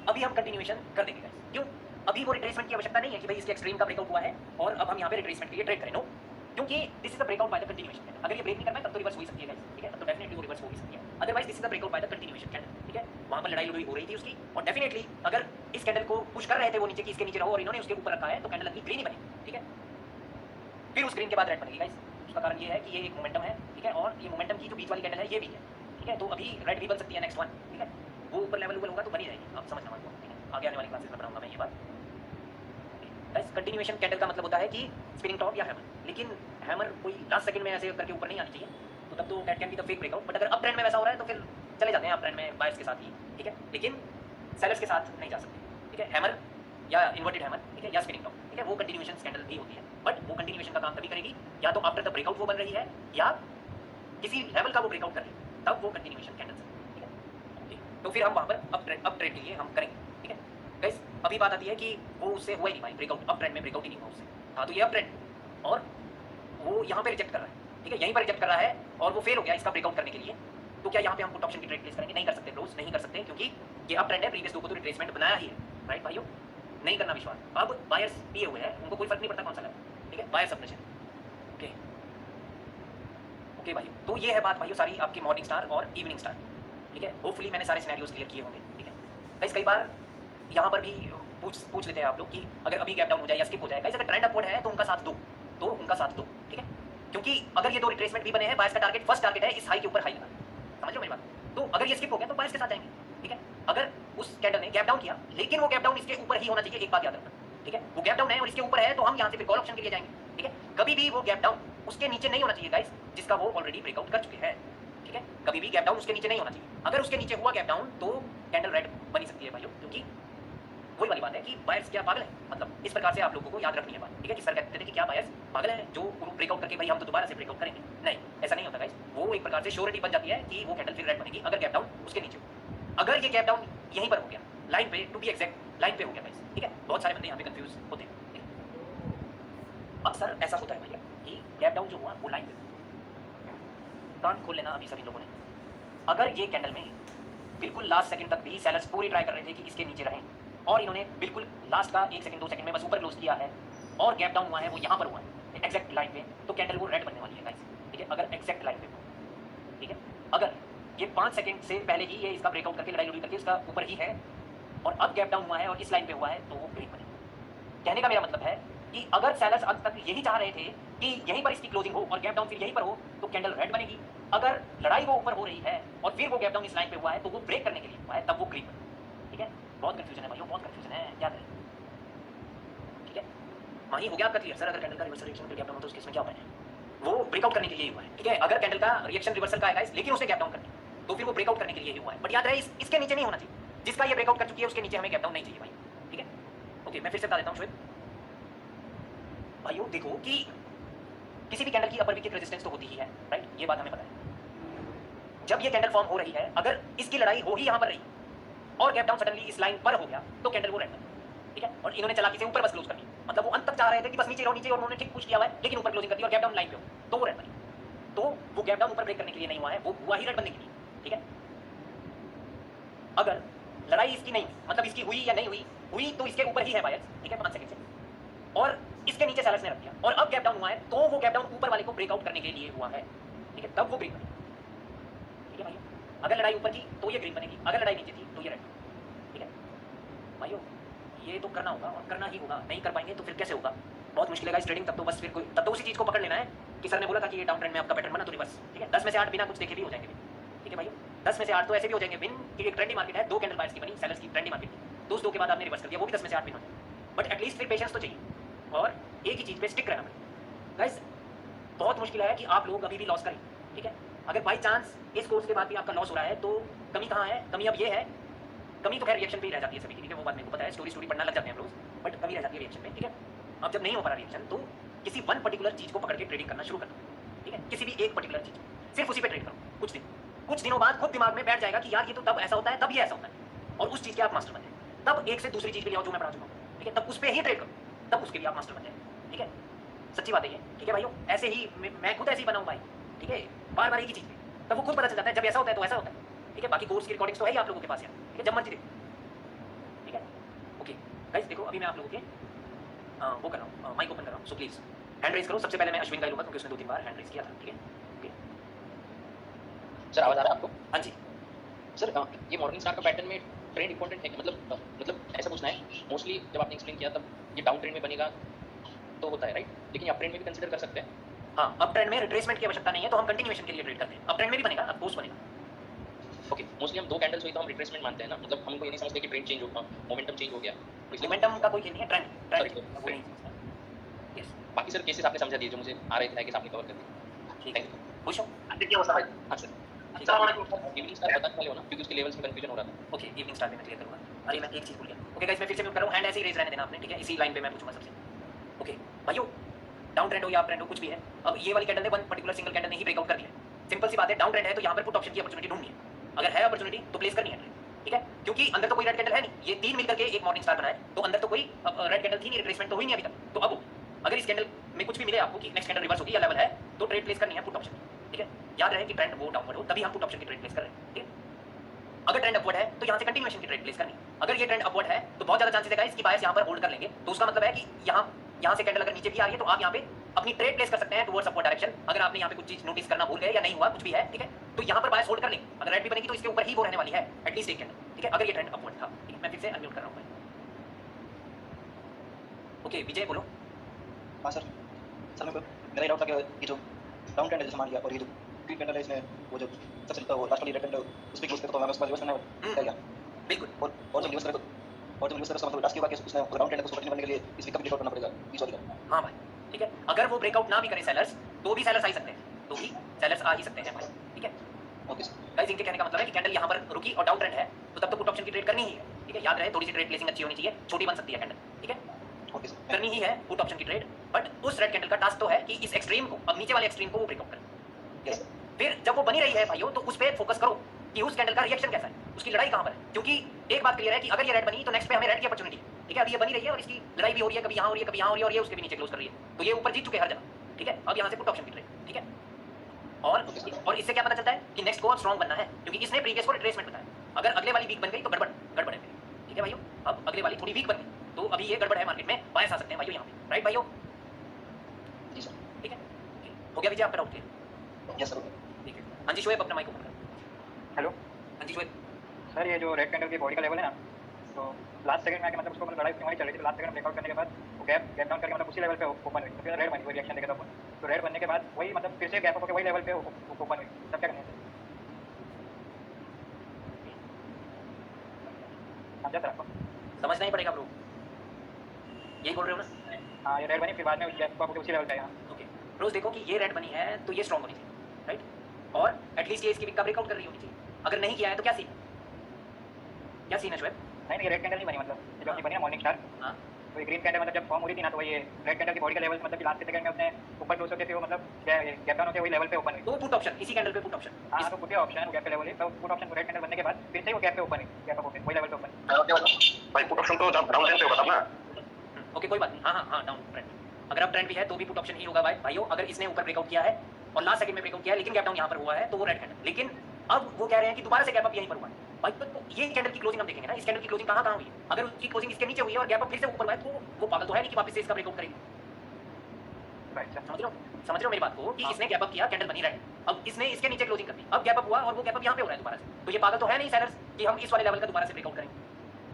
अभी हम कंटिन्यूएशन कर देंगे गाइस। क्यों? अभी वो रिट्रेसमेंट की आवश्यकता नहीं है कि भाई इसके एक्सट्रीम का ब्रेकआउट हुआ है और अब हम यहाँ पे रिट्रेसमेंट के लिए ट्रेड करें, नो, क्योंकि this is the breakout by the continuation. अगर ये ब्रेक नहीं करना है तब तो रिवर्स हो ही सकती है गाइस, ठीक है, तब तो डेफिनेटली वो रिवर्स हो ही सकती है। Otherwise this is the breakout by the continuation candle, ठीक है। वहां पर लड़ाई हो रही थी उसकी और डेफिनेटली अगर इस कैंडल को पुश कर रहे थे वो नीचे की इसके नीचे रहो और इन्होंने उसके ऊपर रखा है तो कैंडल अगली ग्रीन ही बनेगी, ठीक है। फिर उस ग्रीन के बाद रेड बनेगी गाइस। उसका कारण ये है कि ये एक मोमेंटम है, ठीक है, और ये मोमेंटम की जो बीच वाली कैंडल है ये भी है, ठीक है। तो अभी रेड भी बन सकती है नेक्स्ट वन, ठीक है, वो ऊपर लेवल होगा तो बनी रहेगी, आप समझना मत, ठीक है। आगे आने वाली क्लासेस में बताऊंगा मैं ये बात। गाइस कंटिन्यूएशन कैंडल का मतलब होता है कि स्पिनिंग टॉप या हैमर, लेकिन हैमर कोई लास्ट सेकंड में ऐसे करके ऊपर नहीं आनी चाहिए, तो तब तो that can be the fake breakout. But अगर अप ट्रेंड में वैसा हो रहा है तो फिर चले जाते हैं अप ट्रेंड में बायर्स के साथ ही, ठीक है, लेकिन सेलर्स के साथ नहीं जा सकते, ठीक है। हैमर या इन्वर्टेड हैमर, ठीक है, या स्पिनिंग टॉप, ठीक है, वो कंटिन्यूएशन कैंडल भी होती है, बट वो कंटिन्यूएशन का काम तभी करेगी या तो आफ्टर द ब्रेकआउट वो बन रही है या किसी लेवल का वो ब्रेकआउट कर रही है, तब वो कंटिन्यूएशन कैंडल, ठीक है, ओके। तो फिर हम वहां पर अप ट्रेंड के लिए हम करेंगे, ठीक है। गाइस अभी बात आती है कि वो उससे हुआ ही नहीं भाई ब्रेकआउट, अप ट्रेंड में ब्रेकआउट ही नहीं हुआ उससे, हाँ, तो ये अप ट्रेंड और वो यहाँ पे रिजेक्ट कर रहा है, ठीक है, यहीं पर रिजेक्ट कर रहा है और वो फेल हो गया इसका ब्रेकआउट करने के लिए। तो क्या यहाँ पे हम पुट ऑप्शन की ट्रेड प्लेस करेंगे? नहीं कर सकते ब्रोस, नहीं कर सकते, क्योंकि ये अप ट्रेंड है, प्रीवियस दो को तो रिट्रेसमेंट बनाया ही है, राइट भाइयों, नहीं करना विश्वास। अब बायर्स पिए हुए हैं, उनको कोई फर्क नहीं पड़ता कौन सा लेवल, ठीक है, बायर्स अपने, ओके ओके भाई। तो ये है बात भाइयों सारी आपकी मॉर्निंग स्टार और इवनिंग स्टार, ठीक है। होपफुली मैंने सारे सिनेरियोस क्लियर किए होंगे, ठीक है। गाइस कई बार यहाँ पर भी पूछ लेते हैं आप लोग कि अगर अभी गैप डाउन हो जाए या स्किप हो जाए, गाइस अगर ट्रेंड अपवर्ड है तो उनका साथ दो, ठीक है, क्योंकि अगर ये दो रिट्रेसमेंट भी बने हैं, बायर्स का टारगेट फर्स्ट टारगेट है इस हाई के ऊपर हाई लगाना, समझ लो मेरी बात। तो अगर ये स्किप हो गया तो बायर्स के साथ जाएंगे, ठीक है। अगर उस कैंडल ने गैप डाउन किया लेकिन वो गैप डाउन इसके ऊपर ही होना चाहिए, एक बात याद रखना, ठीक है, वो गैप डाउन है और इसके ऊपर है तो हम यहाँ से फिर कॉल ऑप्शन के लिए जाएंगे, ठीक है। कभी भी वो गैप डाउन उसके नीचे नहीं होना चाहिए गाइस जिसका वो ऑलरेडी ब्रेकआउट कर चुके हैं, ठीक है, कभी भी गैप डाउन उसके नीचे नहीं होना चाहिए। अगर उसके नीचे हुआ गैप डाउन तो कैंडल रेड बनी सकती है भाइयों, क्योंकि वही वाली बात है कि बायर्स क्या पागल है, मतलब इस प्रकार से आप लोगों को याद रखनी है बात, ठीक है। कि सर कहते थे कि क्या बायर्स पागल है जो ब्रेकआउट करके भाई हम तो दोबारा से ब्रेकआउट करेंगे, नहीं, ऐसा नहीं होता गाइस। वो एक प्रकार से श्योरिटी बन जाती है कि वो कैंडल फिर रेड बनेगी अगर गैप डाउन उसके नीचे हो। अगर ये गैप डाउन यहीं पर हो गया, लाइन पे, टू बी एग्जैक्ट लाइन पे हो गया गाइस, ठीक है। बहुत सारे बंदे यहाँ पे कंफ्यूज होते हैं, ठीक है। अक्सर ऐसा होता है भैया कि गैप डाउन जो हुआ वो लाइन पे, कान खोल लेना अभी सभी लोगों ने। अगर ये कैंडल में बिल्कुल लास्ट सेकंड तक भी सेलर्स पूरी ट्राई कर रहे थे कि इसके नीचे रहें और इन्होंने बिल्कुल लास्ट का 1 सेकंड 2 सेकंड में बस ऊपर क्लोज किया है और गैप डाउन हुआ है वो यहाँ पर हुआ है एग्जैक्ट लाइन पे, तो कैंडल वो रेड बनने वाली है गाइस, ठीक है, अगर एग्जैक्ट लाइन पे, ठीक है। अगर ये 5 सेकंड से पहले ही ये इसका ब्रेकआउट करके लड़ाई करके इसका ऊपर ही है और अब गैप डाउन हुआ है और इस लाइन पे हुआ है तो वो ग्रीन बनेगा। कहने का मेरा मतलब है कि अगर सेलर्स अंत तक यही चाह रहे थे कि यहीं पर इसकी क्लोजिंग हो और गैप डाउन फिर यहीं पर हो तो कैंडल रेड बनेगी। अगर लड़ाई वो ऊपर हो रही है और फिर वो गैप डाउन इस लाइन पे हुआ है तो वो ब्रेक करने के लिए हुआ है, तब वो ग्रीन बनेगी, ठीक है। बहुत कंफ्यूजन है भाइयों, बहुत कंफ्यूजन है, क्या करें, ठीक है। माही हो गया आपका क्लियर? सर अगर कैंडल का रिवर्सल रिएक्शन गैप डाउन हो तो उस केस में क्या होता है? वो ब्रेकआउट करने के लिए हुआ है, ठीक है। अगर कैंडल का रिएक्शन रिवर्सल का आएगा लेकिन उसने गैप डाउन कर दिया तो फिर वो ब्रेकआउट करने के लिए ही हुआ है। बट याद रहे इसके नीचे नहीं होना चाहिए, जिसका ये ब्रेकआउट कर चुकी है उसके नीचे हमें गैप डाउन नहीं चाहिए भाई, ठीक है। ओके मैं फिर से बता देता हूँ शुभ भाइयों, देखो कि किसी भी कैंडल की अपर विकेट रेजिस्टेंस तो होती ही है, राइट, ये बात हमें पता है। जब ये कैंडल फॉर्म हो रही है अगर इसकी लड़ाई हो ही यहाँ पर रही और गैप डाउन सडनली इस लाइन पर हो गया तो कैंडल वो रेड बन, ठीक है। और इन्होंने चालाकी से ऊपर बस क्लोज कर दिया, मतलब वो अंत तक चाह रहे थे कि बस नीचे रहो नीचे, और उन्होंने ठीक पुश किया हुआ है लेकिन ऊपर क्लोजिंग कर दी और गैप डाउन लाइन पे हो तो वो रेड बनी। तो वो गैप डाउन ऊपर ब्रेक करने के लिए नहीं हुआ है, वो हुआ ही रेड बनने के लिए, ठीक है। अगर लड़ाई इसकी नहीं मतलब इसकी हुई या नहीं हुई तो इसके ऊपर ही है बायर्स, ठीक है, 5 सेकंड से, और इसके नीचे सेलर्स ने रख दिया और अब गैप डाउन हुआ है तो वो गैप डाउन ऊपर वाले को ब्रेकआउट करने के लिए हुआ है, ठीक है, तब वो ग्रीन बनेगी, ठीक है भाइयों। अगर लड़ाई ऊपर थी तो ये ग्रीन बनेगी, अगर लड़ाई नीचे थी तो ये रेड, ठीक है भाइयों। ये तो करना होगा और करना ही होगा, नहीं कर पाएंगे तो फिर कैसे होगा, बहुत मुश्किल है गाइस ट्रेडिंग। तब तो बस फिर कोई, तब तो उसी चीज़ को पकड़ लेना है कि सर ने बोला था कि ये डाउन ट्रेंड में आपका पैटर्न बना तो रिवर्स, ठीक है। 10 में से 8 बिना कुछ देखे भी हो जाएंगे, ठीक है भाई। 10 में से 8 तो ऐसे भी हो जाएंगे विन, कि एक ट्रेंडी मार्केट है, 2 कैंडल बायर्स की बनी, सेलर्स की ट्रेंडी मार्केट थी, तो उस 2 के बाद आपने रिवर्स कर दिया, वो भी 10 में से 8 विन हो जाए। बट एटलीस्ट फिर पेशेंस तो चाहिए और एक ही चीज़ पे स्टिक रहना पड़ेगा गाइस। बहुत मुश्किल है कि आप लोग अभी भी लॉस करें, ठीक है। अगर बाई चांस इस कोर्स के बाद भी आपका लॉस हो रहा है तो कमी कहाँ है? कमी अब ये है, कमी तो खैर रिएक्शन पे ही रह जाती है सभी की, ठीक है, वो बात मेरे को पता है, स्टोरी पढ़ना लग जाते हैं हम रोज, बट कमी रह जाती है रिएक्शन पे, ठीक है। अब जब नहीं हो पा रहा रिएक्शन तो किसी वन पर्टिकुलर चीज़ को पकड़ के ट्रेडिंग करना शुरू कर दो, ठीक है। किसी भी एक पर्टिकुलर चीज़, सिर्फ उसी पे ट्रेड करो कुछ दिनों बाद खुद दिमाग में बैठ जाएगा कि यार ये तो तब ऐसा होता है, तब ये ऐसा होता है, और उस चीज़ के आप मास्टर बन जाए। तब एक से दूसरी चीज़ के लिए आओ जो मैं पढ़ा चुका हूँ, ठीक है, तब उस पर ही ट्रेड करो, तब उसके लिए आप मास्टर बन जाए, ठीक है। सच्ची बात है ये, ठीक है भाइयों। ऐसे ही मैं खुद ऐसे ही बना हूँ भाई, ठीक है, बार बार एक ही चीज़ पे, तब वो खुद पता चल जाता है जब ऐसा होता है तो ऐसा होता है, ठीक है। बाकी कोर्स की रिकॉर्डिंग्स तो है ही आप लोगों के पास यार, ठीक है, जब मर्जी देखो, ठीक है। ओके गाइस देखो अभी मैं आप लोगों के वो कर रहा हूँ, माइक ओपन कर रहा हूँ, सो प्लीज़ हैंड रेज करो। सबसे पहले मैं अश्विन का लूँगा क्योंकि उसने 2-3 बार हैंड रेज किया था, ठीक है। ओके सर आवाज आ रहा है आपको? हाँ जी। सर ये मॉर्निंग स्टार का पैटर्न में ट्रेंड इंपॉर्टेंट है, मतलब ऐसा पूछना है। मोस्टली जब आपने एक्सप्लेन किया तब ये डाउन ट्रेंड में बनेगा तो होता है राइट, लेकिन अप ट्रेंड में भी कंसीडर कर सकते हैं। हाँ, अप ट्रेंड में रिट्रेसमेंट की आवश्यकता नहीं है तो हम कंटिन्यूएशन के लिए ट्रेड करते हैं। अप ट्रेंड में भी बनेगा, अप पोस्ट बनेगा। ओके, मोस्टली हम 2 कैंडल्स हुई तो हम रिट्रेसमेंट मानते हैं ना, मतलब हमको ये नहीं समझते कि ट्रेंड चेंज होगा, मोमेंटम चेंज हो गया, इसलिए मोमेंटम का कोई खेल नहीं है, ट्रेंड Sorry, वो नहीं समझता। यस बाकी सर केसेस आपने समझा दिए जो मुझे आ रहे थे कि आपने कवर कर दिए। ठीक है, खुश हो? देखिए वो सर हाँ सर, इवनिंग स्टार बताने वाले हो ना क्योंकि उसके लेवल्स में कंफ्यूजन हो रहा था। ओके, इवनिंग स्टार में मैं क्लियर करूंगा। अरे मैं एक चीज भूल गया। ओके गाइस मैं फिर से म्यूट कर रहा हूं, हैंड ऐसे ही रेज रहने देना आपने, ठीक है। इसी लाइन पे मैं पूछूंगा सबसे। ओके भाइयों, डाउन ट्रेंड हो या अप ट्रेंड हो कुछ भी है, अब ये वाली कैंडल ने वन पर्टिकुलर सिंगल कैंडल ने ही ब्रेकआउट कर दिया। सिंपल सी बात है, डाउन ट्रेंड है तो यहां पर पुट ऑप्शन की अपॉर्चुनिटी ढूंढनी है। अगर है अपॉर्चुनिटी तो प्लेस करनी है, ठीक है, क्योंकि अंदर तो कोई रेड कैंडल है नहीं, ये 3 मिलकर के एक मॉर्निंग स्टार बनाए तो अंदर तो कोई रेड कैंडल थी नहीं, रिट्रेसमेंट तो हुई नहीं अभी तक। तो अब अगर इस कैंडल में कुछ भी मिले आपको कि नेक्स्ट कैंडल रिवर्स होगी या लेवल है तो ट्रेड प्लेस करनी है पुट ऑप्शन, ठीक है। याद रहे कि ट्रेंड वो डाउनवर्ड हो तभी हम पुट ऑप्शन की ट्रेड प्लेस कर रहे हैं, ठीक है। अगर ट्रेंड अपवर्ड है तो यहाँ से कंटिन्यूएशन की ट्रेड प्लेस करनी है। अगर ये ट्रेंड अपवर्ड है तो बहुत ज्यादा चांसेस है गाइस कि बायर्स यहाँ पर होल्ड कर लेंगे, तो उसका मतलब है कि यहाँ से कैंडल अगर नीचे भी आ रही है तो आप यहाँ पे अपनी ट्रेड प्लेस कर सकते हैं टुवर्ड्स अपवर्ड डायरेक्शन। अगर आपने यहाँ पे कुछ चीज नोटिस करना भूल गए या नहीं हुआ कुछ भी है, ठीक है, तो यहाँ पर बायर्स होल्ड कर लेंगे। अगर रेड भी बनेगी तो इसके ऊपर ही वो रहने वाली है एटलीस्ट एक कैंडल, ठीक है, अगर ये ट्रेंड अपवर्ड था, ठीक है। मैं फिर से अनम्यूट कर रहा हूँ। ओके विजय बोलो। हाँ सर मेरा ये डाउट था कि ये जो डाउन ट्रेंड है जैसे मान लिया और ये जो ग्रीन कैंडल है इसमें वो जो सबसे वो लास्ट वाली रेड कैंडल उस पे क्लोज करता तो मैं उसका रिवर्स करना है क्या? बिल्कुल। और जब रिवर्स करे तो मतलब टास्क होगा कि उसने डाउन ट्रेंड को सपोर्ट करने के लिए इस वीक का ब्रेकआउट करना पड़ेगा इस वाली का। हाँ भाई, ठीक है, अगर वो ब्रेकआउट ना भी करे सेलर्स तो भी सेलर्स आ ही सकते हैं, तो भी सेलर्स आ ही सकते हैं भाई, ठीक है। Okay sir. गाइस इनके कहने का मतलब है कि कैंडल यहाँ पर रुकी और डाउन ट्रेंड है तो तब तो पुट ऑप्शन की ट्रेड करनी ही है, ठीक है। याद रहे थोड़ी सी ट्रेड प्लेसिंग अच्छी होनी चाहिए, छोटी बन सकती है कैंडल, ठीक है, ओके सर। करनी ही है पुट ऑप्शन की ट्रेड। बट उस रेड कैंडल का टास्क तो है कि इस एक्सट्रीम को, अब नीचे वाले एक्सट्रीम को वो ब्रेकआउट करे। यस फिर जब वो बनी रही है भाइयों तो उस पर फोकस करो कि उस कैंडल का रिएक्शन कैसा है, उसकी लड़ाई कहाँ पर है। क्योंकि एक बात क्लियर है कि अगर ये रेड बनी तो नेक्स्ट पे हमें रेड की अपॉर्चुनिटी, ठीक है। अभी ये बनी रही है और इसकी लड़ाई भी हो रही है, कभी यहाँ हो रही है कभी यहाँ हो रही है, और ये उसके भी नीचे क्लोज कर रही है, तो ये ऊपर जीत चुके हैं हर जगह, ठीक है। अब यहाँ से पुट ऑप्शन की ट्रेड, ठीक है। और इससे क्या पता चलता है कि नेक्स्ट को और स्ट्रॉन्ग बनना है, क्योंकि इसने प्रीवियस को रिट्रेसमेंट बताया। अगर अगले वाली वीक बन गई तो गड़बड़ है, ठीक है भाइयों। अब अगले वाली थोड़ी वीक बन गई तो अभी ये गड़बड़ है मार्केट में, बायर्स आ सकते हैं भाइयों यहाँ पे, राइट भाइयों? जी सर। ठीक है, हो गया विजय आपका डाउट क्लियर? Yes sir. ठीक है, हाँ जी शोएब अपना माइक ओपन कर। हेलो हाँ जी शोएब। सर, ये जो रेड कैंडल की बॉडी का लेवल है ना, तो लास्ट सेकंड में आके मतलब उसको मतलब लड़ाई उसकी चल रही थी, लास्ट सेकंड ब्रेकआउट करने के बाद वो गैप डाउन करके मतलब उसी लेवल पे ओपन हुई, तो फिर रेड बनी, कोई रिएक्शन देखे तो रेड बनने के बाद वही मतलब फिर से गैप होकर वही लेवल पे ओपन हुई, तब क्या करना है? समझा सर आपको? समझना ही पड़ेगा ब्रो, यही बोल रहे हो ना? हाँ, ये रेड बनी फिर बाद में गैप होकर उसी लेवल पे यहाँ। ओके रोज देखो कि ये रेड बनी है तो ये स्ट्रॉन्ग होनी चाहिए, राइट, और एटलीस्ट ये इसकी वीक का ब्रेकआउट कर रही होनी चाहिए। अगर नहीं किया है तो क्या सीन है शोएब? नहीं, रेड कैंडल नहीं बनी, मतलब जब अपनी बनी है मॉर्निंग स्टार, हाँ तो ये ग्रीन कैंडल मतलब जब फॉर्म हो रही थी ना, तो ये रेड कैंडल की बॉडी का लेवल मतलब लास्ट सेकंड में उसने ऊपर क्लोज होते थे, वो मतलब गैप डाउन होकर वही लेवल पे ओपन हुई। तो पुट ऑप्शन इसी कैंडल पे पुट ऑप्शन। हाँ, तो पुट ऑप्शन गैप पे लेवल है, तो पुट ऑप्शन रेड कैंडल बनने के बाद फिर से वो गैप पे ओपन है, गैप ओपन वही लेवल पे ओपन। भाई पुट ऑप्शन तो डाउन ट्रेंड से होगा तब ना। ओके कोई बात नहीं, हाँ डाउन ट्रेंड, अगर अब ट्रेंड भी है तो भी पुट ऑप्शन ही होगा भाइयों। अगर इसने ऊपर ब्रेकआउट किया है और लास्ट सेकंड में ब्रेकआउट किया है लेकिन गैप डाउन यहाँ पर हुआ है तो वो रेड कैंडल, लेकिन अब वो कह रहे हैं कि दोबारा से गैप अप यहीं पर हुआ है भाई। तो ये कैंडल की क्लोजिंग हम देखेंगे ना, इस कैंडल की क्लोजिंग कहाँ हुई है। अगर उसकी क्लोजिंग इसके नीचे हुई है और गैप अप फिर से ऊपर हुआ है तो वो पागल तो है नहीं कि वापस से इसका ब्रेकआउट करेगी। समझ रहे हो मेरी बात को कि इसने गैप अप किया, कैंडल बनी रेड, अब इसने इसके नीचे क्लोजिंग कर दी, अब गैप अप हुआ और वो गैप अप यहाँ पे हो रहा है दोबारा से, तो ये पागल तो है नहीं सेलर्स कि हम इस वाले लेवल का दोबारा से ब्रेकआउट करेंगे।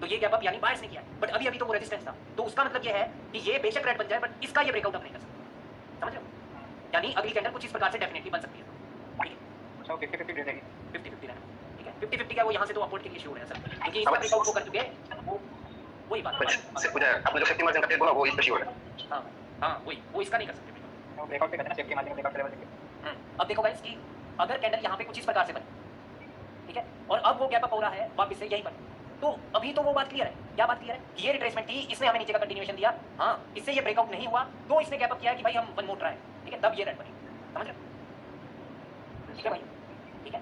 तो ये गैप अप यानी बायर्स ने किया, बट अभी अभी तो वो रेजिस्टेंस था, तो उसका मतलब ये है कि ये बेशक रेड बन जाए बट इसका ये ब्रेकआउट अब नहीं कर सकता, समझ रहे हो? यानी अगली कैंडल कुछ इस प्रकार से डेफिनेटली बन सकती है, ठीक है? सो 50-50 रहेगी, 50-50 रहना, ठीक है? 50-50 का वो यहाँ से तो अपवर्ड के लिए श्योर है सर, क्योंकि इसका ब्रेकआउट वो कर चुके हैं, वो वही बात है। आपने जो सेफ्टी मार्जिन करते बोला वो इस पे श्योर है। हाँ हाँ वही, वो इसका नहीं कर सकते ब्रेकआउट। वो ब्रेकआउट पे करते हैं सेफ्टी मार्जिन ब्रेकआउट लेवल देखिए। अब देखो गाइस कि अगर कैंडल यहाँ पे कुछ इस प्रकार से बने, ठीक है, और अब वो गैप अप हो रहा है वापस से यहीं पर, तो अभी तो वो बात क्लियर है, क्या बात क्लियर है कि ये रिट्रेसमेंट थी, इसने हमें नीचे का कंटिन्यूएशन दिया, हाँ इससे ये ब्रेकआउट नहीं हुआ तो इसने गैप अप किया कि भाई हम वन मोर ट्राई, ठीक है, तब ये रेड बनी, समझ रहे हो? ठीक है भाई, ठीक है,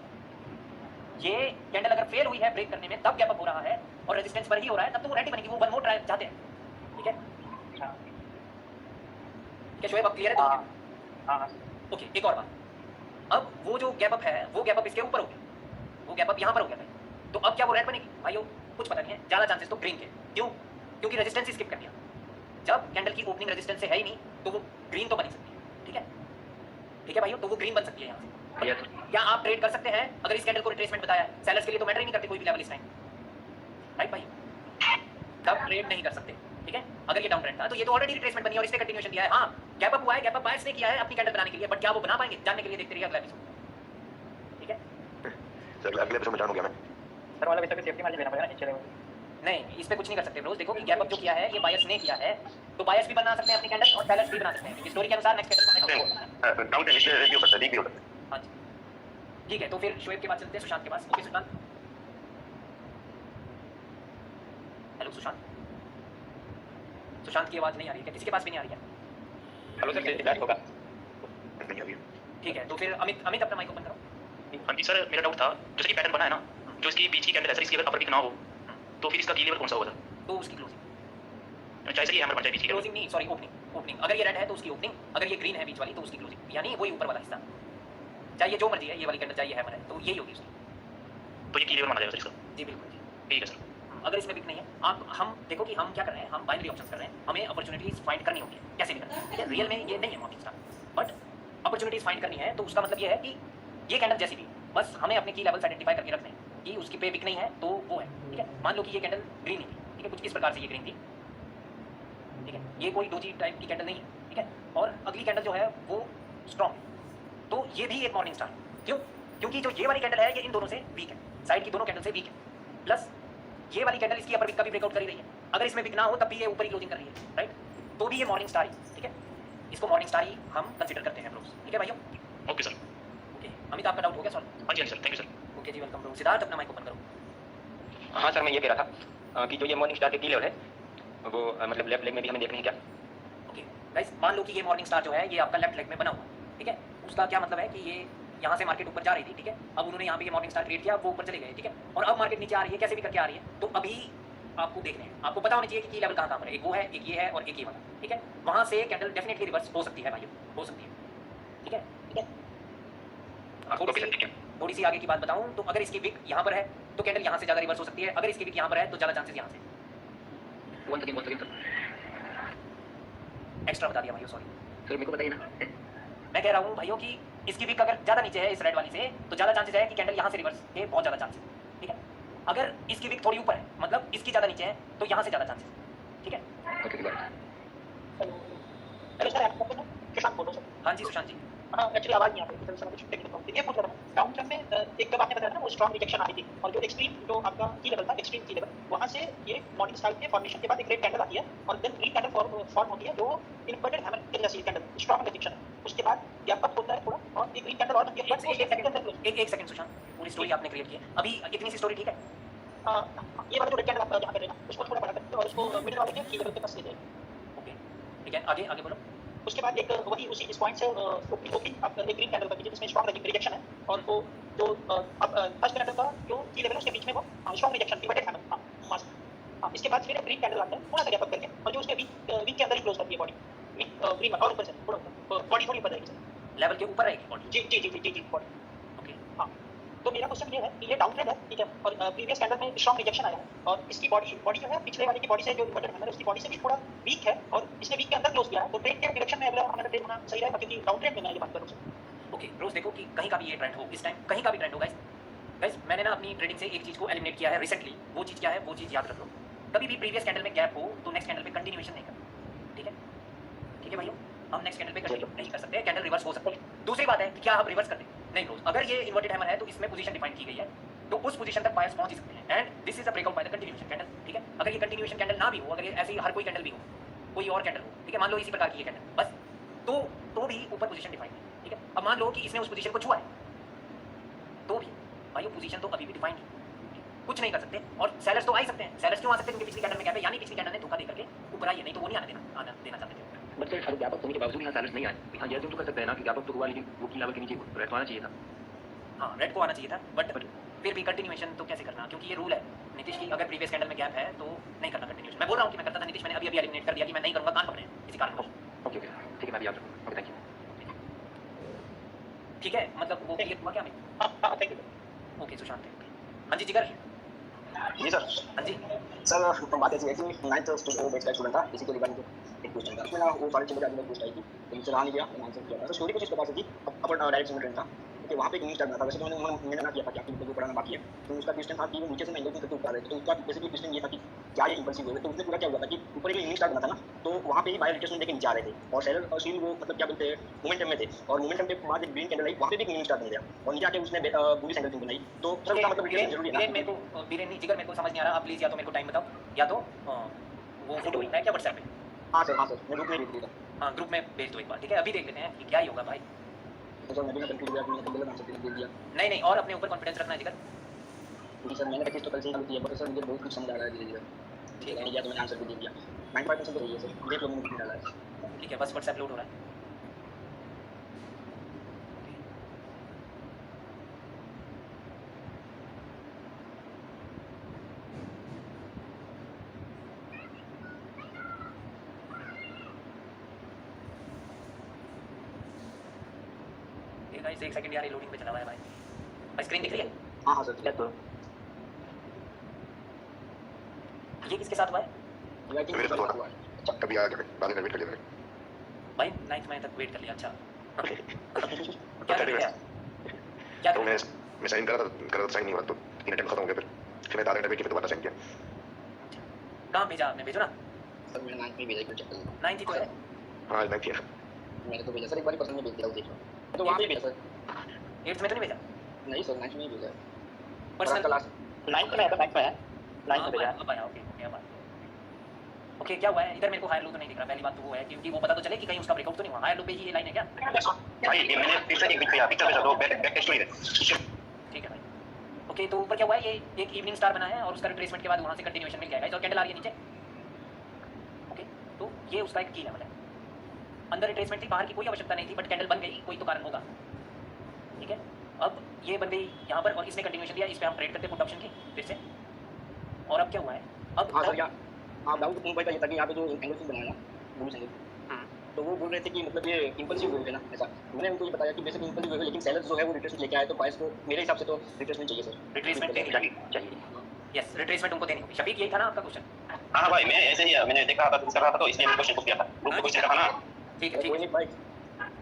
ये कैंडल अगर फेल हुई है ब्रेक करने में तब गैप अप हो रहा है और रेजिस्टेंस पर ही हो रहा है, तब तो वो रेड ही बनेगी, वो वन मोर ट्राई चाहते हैं, ठीक है? हाँ क्या शोएब अब क्लियर है? हाँ हाँ ओके, एक और बात, अब वो जो गैप अप है वो गैप अप इसके ऊपर हो गया, वो गैप अप यहाँ पर हो गया भाई, तो अब क्या वो रेड बनेगी? भाइयों कुछ पता नहीं है, ज्यादा चांसेस तो ग्रीन के, क्यों? क्योंकि रेजिस्टेंस स्किप कर दिया, जब कैंडल की ओपनिंग रेजिस्टेंस से है ही नहीं तो वो ग्रीन तो बन ही सकती है, ठीक है? ठीक है भाइयों, तो वो ग्रीन बन सकती है यहाँ से। क्या आप ट्रेड कर सकते हैं अगर इस कैंडल को रिट्रेसमेंट बताया है? सेलर्स के लिए तो मैटर ही नहीं करते कोई भी लेवल इस टाइम, राइट भाई? तब ट्रेड नहीं कर सकते, ठीक है? अगर ये डाउन ट्रेंड था तो ये तो ऑलरेडी रिट्रेसमेंट बनी और इसने कंटिन्यूएशन दिया है, हाँ गैप अप हुआ है, गैप अप बायर्स ने किया है अपनी कैंडल बनाने के लिए, बट क्या वो बना पाएंगे? जानने के लिए देखते रहिए अगला एपिसोड, ठीक है? सर अगले एपिसोड में जानूंगा मैं। सर वाला वैसे भी सेफ्टी मार्जिन लेना पड़ेगा नीचे लेवल। नहीं, इस पे कुछ नहीं कर सकते ब्रोस, देखो कि गैप अप जो किया है ये बायर्स ने किया है, तो बायर्स भी बना सकते हैं अपनी कैंडल और सेलर्स भी बना सकते हैं, स्टोरी के अनुसार नेक्स्ट कैंडल डाउन ट्रेंड इसलिए भी हो सकता है, वीक भी हो सकता है। हाँ जी, ठीक है, तो फिर शोएब के बाद चलते हैं सुशांत के पास। ओके सुशांत, हेलो सुशांत, सुशांत की आवाज नहीं आ रही है, किसी के पास भी नहीं आ रही है? हेलो सर, बैक होगा। नहीं अभी। ठीक है, तो फिर अमित अपना माइक ओपन करो। हाँ जी सर, मेरा डाउट था जैसे कि पैटर्न बना है ना, जो इसकी बीच की कैंडल है सर, इसकी अगर अपर वीक ना हो तो फिर इसका की लेवल कौन सा होगा सर? तो उसकी क्लोजिंग, चाहे सर ये हैमर बन जाए बीच की कैंडल। क्लोजिंग नहीं सॉरी ओपनिंग, अगर ये रेड है तो उसकी ओपनिंग, अगर ये ग्रीन है बीच वाली तो उसकी क्लोजिंग, यानी वही ऊपर वाला हिस्सा, चाहे ये जो मर्जी है, ये वाली कैंडल चाहे ये हैमर है, तो यही होगी उसकी। तो ये की लेवल माना जाएगा सर इसका? जी बिल्कुल जी। ठीक है सर। अगर इसमें बिक नहीं है, आप हम देखो कि हम क्या कर रहे हैं, हम बाइनरी ऑप्शंस कर रहे हैं, हमें अपॉर्चुनिटीज फाइंड करनी होगी, कैसे भी करना है, ठीक है? रियल में ये नहीं है morning star, but opportunities find करनी है, तो उसका मतलब ये है कि ये कैंडल जैसी भी, बस हमें अपने की लेवल्स आइडेंटिफाई करके रखने हैं कि उसकी पे बिक नहीं है तो वो है, ठीक है? मान लो कि ये कैंडल ग्रीन ही थी, ठीक है, कुछ इस प्रकार से ये ग्रीन थी, ठीक है, ये कोई डोजी टाइप की कैंडल नहीं है, ठीक है, और अगली कैंडल जो है वो स्ट्रॉन्ग है, तो ये भी एक मॉर्निंग स्टार, क्यों? क्योंकि जो ये वाली कैंडल है ये इन दोनों से वीक है, साइड की दोनों कैंडल से वीक है, प्लस ये वाली कैंडल इसकी अपर वीक का भी ब्रेकआउट कर ही रही है, अगर इसमें वीक ना हो तब भी ये ऊपर ही क्लोजिंग कर रही है, राइट? तो भी ये मॉर्निंग स्टार ही, ठीक है, इसको मॉर्निंग स्टार ही हम कंसीडर करते हैं ब्रोस, ठीक है भाइयों? Okay sir. ओके, अमित आपका डाउट हो गया सॉल्व? हाँ जी sir, thank you sir. Okay जी, वेलकम ब्रो। सिद्धार्थ अपना माइक ओपन करो। हाँ सर, मैं ये कह रहा था कि जो ये मॉर्निंग स्टार के की लेवल है वो मतलब लेफ्ट लेग में भी हमें देखना है क्या? ओके गाइस, मान लो कि ये मॉर्निंग स्टार जो है ये आपका लेफ्ट लेग में बना हुआ, ठीक है, उसका क्या मतलब है कि ये यहाँ से मार्केट ऊपर जा रही थी, ठीक है, अब उन्होंने यहाँ पे ये मॉर्निंग स्टार क्रिएट किया, वो ऊपर चले गए, ठीक है, और अब मार्केट नीचे आ रही है, कैसे भी करके आ रही है, तो अभी आपको देखने हैं, आपको पता होना चाहिए कि की लेवल कहाँ पर है, एक वो है, एक ये है और एक ये वाला, ठीक है, वहाँ से कैंडल डेफिनेटली रिवर्स हो सकती है भाइयों, हो सकती है, ठीक है, ठीक है। ओके सर, ठीक है। थोड़ी सी आगे की बात बताऊं तो अगर इसकी विक यहाँ पर है तो कैंडल यहाँ से ज़्यादा रिवर्स हो सकती है, अगर इसकी विक यहाँ पर है तो ज़्यादा चांसेस यहाँ से। वन सेकंड एक्स्ट्रा बता दिया भाइयों, सॉरी सर, मेरे को बताइए ना। मैं कह रहा हूँ भाइयों कि इसकी विक अगर ज़्यादा नीचे है इस रेड वाली से तो ज़्यादा चांसेस है कि कैंडल यहाँ से रिवर्स के, बहुत ज़्यादा चांसेस, ठीक है। अगर इसकी विक थोड़ी ऊपर है, मतलब इसकी ज़्यादा नीचे है, तो यहाँ से ज़्यादा चांसेस, ठीक है। Okay bye. हेलो सर, आपको ना किसान बोलो सर। हाँ जी सुशांत जी। हाँ, एक्चुअली आवाज नहीं आ रही, सर कुछ टेक्निकल प्रॉब्लम। ये पूछ रहा हूँ, डाउन ट्रेंड में एक जब आपने बताया ना वो स्ट्रॉन्ग रिजेक्शन आई थी, और जो एक्सट्रीम जो आपका की लेवल था, एक्सट्रीम की लेवल, वहाँ से ये मॉर्निंग स्टार के फॉर्मेशन के बाद एक रेड कैंडल आती है, और देन ग्रीन कैंडल फॉर्म होती है जो इन्वर्टेड हैमर के जैसी कैंडल, स्ट्रॉन्ग रिजेक्शन। उसके बाद गैप अप होता है थोड़ा, और एक ग्रीन कैंडल और बनती है। एक सेकंड सुशांत, पूरी स्टोरी आपने क्रिएट की है, अभी इतनी सी स्टोरी ठीक है? ये वाला जो रेड कैंडल आप यहाँ कर रहे हैं उसको थोड़ा बड़ा करते हैं और उसको मिडिल वाले के की लेवल के पास ले जाएंगे। ओके ठीक है, आगे आगे बोलो। उसके बाद एक वही उसी इस पॉइंट से ओपनिंग आप एक ग्रीन कैंडल का जिसमें स्ट्रॉन्ग रिजेक्शन है, और वो जो अब फर्स्ट कैंडल का जो की लेवल है उसके बीच में वो स्ट्रॉन्ग रिजेक्शन इन्वर्टेड हैमर। हां, इसके बाद फिर ग्रीन कैंडल आता है थोड़ा सा गैप अप करके, और जो उसके वीक के अंदर ही क्लोज करती है बॉडी, ग्रीन और ऊपर से थोड़ा बॉडी थोड़ी ऊपर रहेगी, लेवल के ऊपर रहेगी बॉडी। जी जी जी जी जी बॉडी। ओके हाँ, तो मेरा क्वेश्चन ये है कि ये डाउन ट्रेंड है, ठीक है, और प्रीवियस कैंडल में स्ट्रॉन्ग रिजेक्शन आया है, और इसकी बॉडी जो है पिछले वाले की बॉडी से जो इन्वर्टेड हैमर है उसकी बॉडी से भी थोड़ा वीक है, और इसने वीक के अंदर क्लोज किया है, तो ट्रेंड के डायरेक्शन में अगला हमारा ट्रेंड होना सही रहेगा, क्योंकि डाउन ट्रेंड में मैं ये बात कर रहा हूं। ओके रोज देखो कि कहीं का भी ये ट्रेंड हो, इस टाइम कहीं का भी ट्रेंड हो गाइस, मैंने ना अपनी ट्रेडिंग से एक चीज़ को एलिमिनेट किया है रिसेंटली, वो चीज़ क्या है, वो चीज़ याद रख लो। कभी भी प्रीवियस कैंडल में गैप हो तो नेक्स्ट कैंडल पे कंटिन्यूएशन नहीं करना, ठीक है? ठीक है भाइयों, हम नेक्स्ट कैंडल पे कंटिन्यू नहीं कर सकते, कैंडल रिवर्स हो सकती है। दूसरी बात है कि क्या आप रिवर्स करते हैं? नहीं ब्रोस, अगर ये इन्वर्टेड हैमर है तो इसमें पोजीशन डिफाइन की गई है, तो उस पोजीशन तक बायर्स पहुंच ही सकते हैं, and this is a breakout by the continuation candle, ठीक है? अगर ये कंटिन्यूएशन कैंडल ना भी हो, अगर ये ऐसी हर कोई कैंडल भी हो, कोई और कैंडल हो, ठीक है, मान लो इसी प्रकार की ये कैंडल, बस तो भी ऊपर पोजीशन डिफाइन है, ठीक है? अब मान लो कि इसने उस पोजीशन को छुआ है, तो भी भाइयों पोजीशन तो अभी भी डिफाइंड है, कुछ नहीं कर सकते। और सेलर्स तो आ ही सकते हैं, सेलर्स क्यों आ सकते हैं? क्योंकि पिछली कैंडल में गैप है, यानी पिछली कैंडल ने धोखा दे करके ऊपर आई है, नहीं तो वो नहीं आने देना चाहते थे। बट सर अगर गैप अप होने के बावजूद यहाँ सैलर्स नहीं आए, हाँ ये तो कर सकते हैं ना कि गैप अप तो हुआ लेकिन वो की लेवल के नीचे रेड को आना चाहिए था। हाँ, रेड को आना चाहिए था, बट फिर भी कंटिन्यूएशन तो कैसे करना? क्योंकि ये रूल है नीतीश की, अगर प्रीवियस कैंडल में गैप है तो नहीं करना कंटिन्यूएशन। मैं बोल रहा हूँ कि मैं करता था नीतीश, मैंने अभी एलिमिनेट कर दिया कि मैं नहीं करूँगा, कान पकड़े किसी कारण को। ओके ओके ठीक है, मैं भी आप ओके थैंक यू। ठीक है, मतलब वो क्लियर हुआ क्या? मैं हाँ थैंक यू ओके सुशांत, हाँ जी जिगर, जी सर। हाँ जी सर बात ऐसी है कि 9th बैच का स्टूडेंट था, इसी के रिगार्डिंग एक क्वेश्चन था, उसमें ना वो सारी चीज़ें आगे पूछ आई थी, तो मुझसे रहा नहीं गया, मैंने आंसर किया था। तो स्टोरी कुछ इस प्रकार से थी, अपर डायरेक्शन में ट्रेन था, कि वहाँ पे एक न्यूज़ स्टार्ट था। वैसे तो मैंने ना किया था कि आपको जो पढ़ाना बाकी है, तो उसका क्वेश्चन था कि वो नीचे से एंगल करके ऊपर आ रहे थे, तो उसका बेसिकली क्वेश्चन ये था कि क्या ये इंपल्सिव हुए? तो उसने पूरा क्या हुआ था कि ऊपर एक न्यूज़ स्टार्ट बना था ना, तो वहाँ पे ही बायर रिट्रेसमेंट देके नीचे आ रहे थे, और सेलर और सील वो मतलब क्या बोलते हैं मोमेंटम में थे, और मोमेंटम के बाद एक ग्रीन कैंडल आई, वहाँ पे भी न्यूज़ स्टार्ट बन गया, और नीचे आके उसने बुलिश एंगल बनाई। तो सर उसका मतलब रिट्रेसमेंट जरूरी है ना? मेरे को बीरेन नहीं जिगर, मेरे को समझ नहीं आ रहा, आप प्लीज़ या तो मेरे को टाइम बताओ, या तो वो फोटो है क्या व्हाट्सएप पे? हाँ सर मैं ग्रुप में भेज दिया था। हाँ ग्रुप में भेज दो एक बार, ठीक है? अभी देख लेते हैं कि क्या ही होगा भाई। तो सर मैं भी कंफ्यूज हो गया, मैंने गलत आंसर दे दिया। नहीं, और अपने ऊपर कॉन्फिडेंस रखना है जिगर। जी सर, मैंने प्रैक्टिस तो कल से ही चालू की है, बट सर मुझे बहुत कुछ समझ आ रहा है धीरे-धीरे। ठीक है, या तो मैंने आंसर भी दे दिया। 95% तो सही है सर, देख लो मैंने कितना डाला है। ठीक है, बस व्हाट्सएप लोड हो रहा है। ये गाइस एक सेकंड यार, ये लोडिंग पे चला हुआ है भाई। भाई स्क्रीन दिख रही है? हाँ सर, ठीक है। ये किसके साथ हुआ है? मेरे साथ हुआ है। अच्छा कभी आ गए बाद में वेट कर लिया भाई 9th महीने तक वेट कर लिया। अच्छा क्या मैंने क्या क्या तो मैं साइन करा था साइन नहीं हुआ, तो 3 अटेम्प्ट खत्म हो गया, फिर मैं आधा घंटा वेट किया, फिर दोबारा साइन किया। कहाँ भेजा आपने? भेजो ना, सर मैंने 9th में भेजा, चेक कर लो। 9th ही तो है। हाँ मैं किया मैंने तो भेजा सर, एक बार पर्सनल में भेज दिया, वो देख लो। तो वहाँ पे भेजा सर। 8th में तो नहीं भेजा? नहीं सर, 9th में ही भेजा। पर्सनल क्लास 9th में आया था, 9th में आया। 9th में भेजा। अब आया, ओके ओके। क्या हुआ है इधर? मेरे को हायर लो तो नहीं दिख रहा। पहली बात तो वो है क्योंकि वो पता तो चले कि कहीं उसका ब्रेकआउट तो नहीं हुआ। हायर लो पे ही ये लाइन है क्या? भाई ये मैंने फिर से एक बिट पे पिक्चर भेजा, तो बैक टेक्स्ट हुई है। ठीक है भाई, ओके। तो ऊपर क्या हुआ है? ये एक इवनिंग स्टार बना है और उसका रिट्रेसमेंट के बाद वहाँ से कंटिन्यूएशन मिल गया है और कैंडल आ रही है नीचे। ओके, तो ये उसका एक की लेवल है। अंदर रिट्रेसमेंट थी, बाहर की कोई आवश्यकता नहीं थी, बट कैंडल बन गई, कोई तो कारण होगा, ठीक है? अब ये बन गई यहाँ पर और इसने कंटिन्यूएशन दिया। इस पर हम ट्रेड करते पुट ऑप्शन की फिर से। और अब क्या हुआ है? अब हाँ सर, हाँ डाउट तुम भाई का ये था कि यहाँ पे जो एंगल से बनाया ना बुलिश एंगल, तो वो बोल रहे थे कि मतलब ये इंपल्सिव हुए थे ना ऐसा। मैंने उनको ये बताया कि बेसिकली इंपल्सिव हुए, लेकिन सेलर जो है वो रिट्रेसमेंट लेके आए, तो बायर्स को मेरे हिसाब से तो रिट्रेसमेंट चाहिए सर। रिट्रेसमेंट देनी चाहिए। यस, रिट्रेसमेंट उनको देनी होगी। शफीक यही था ना आपका क्वेश्चन? हाँ भाई मैं ऐसे ही मैंने देखा था, कर रहा था, तो इसलिए मैंने क्वेश्चन को किया था, ग्रुप में क्वेश्चन था ना। ठीक है कोई नहीं भाई,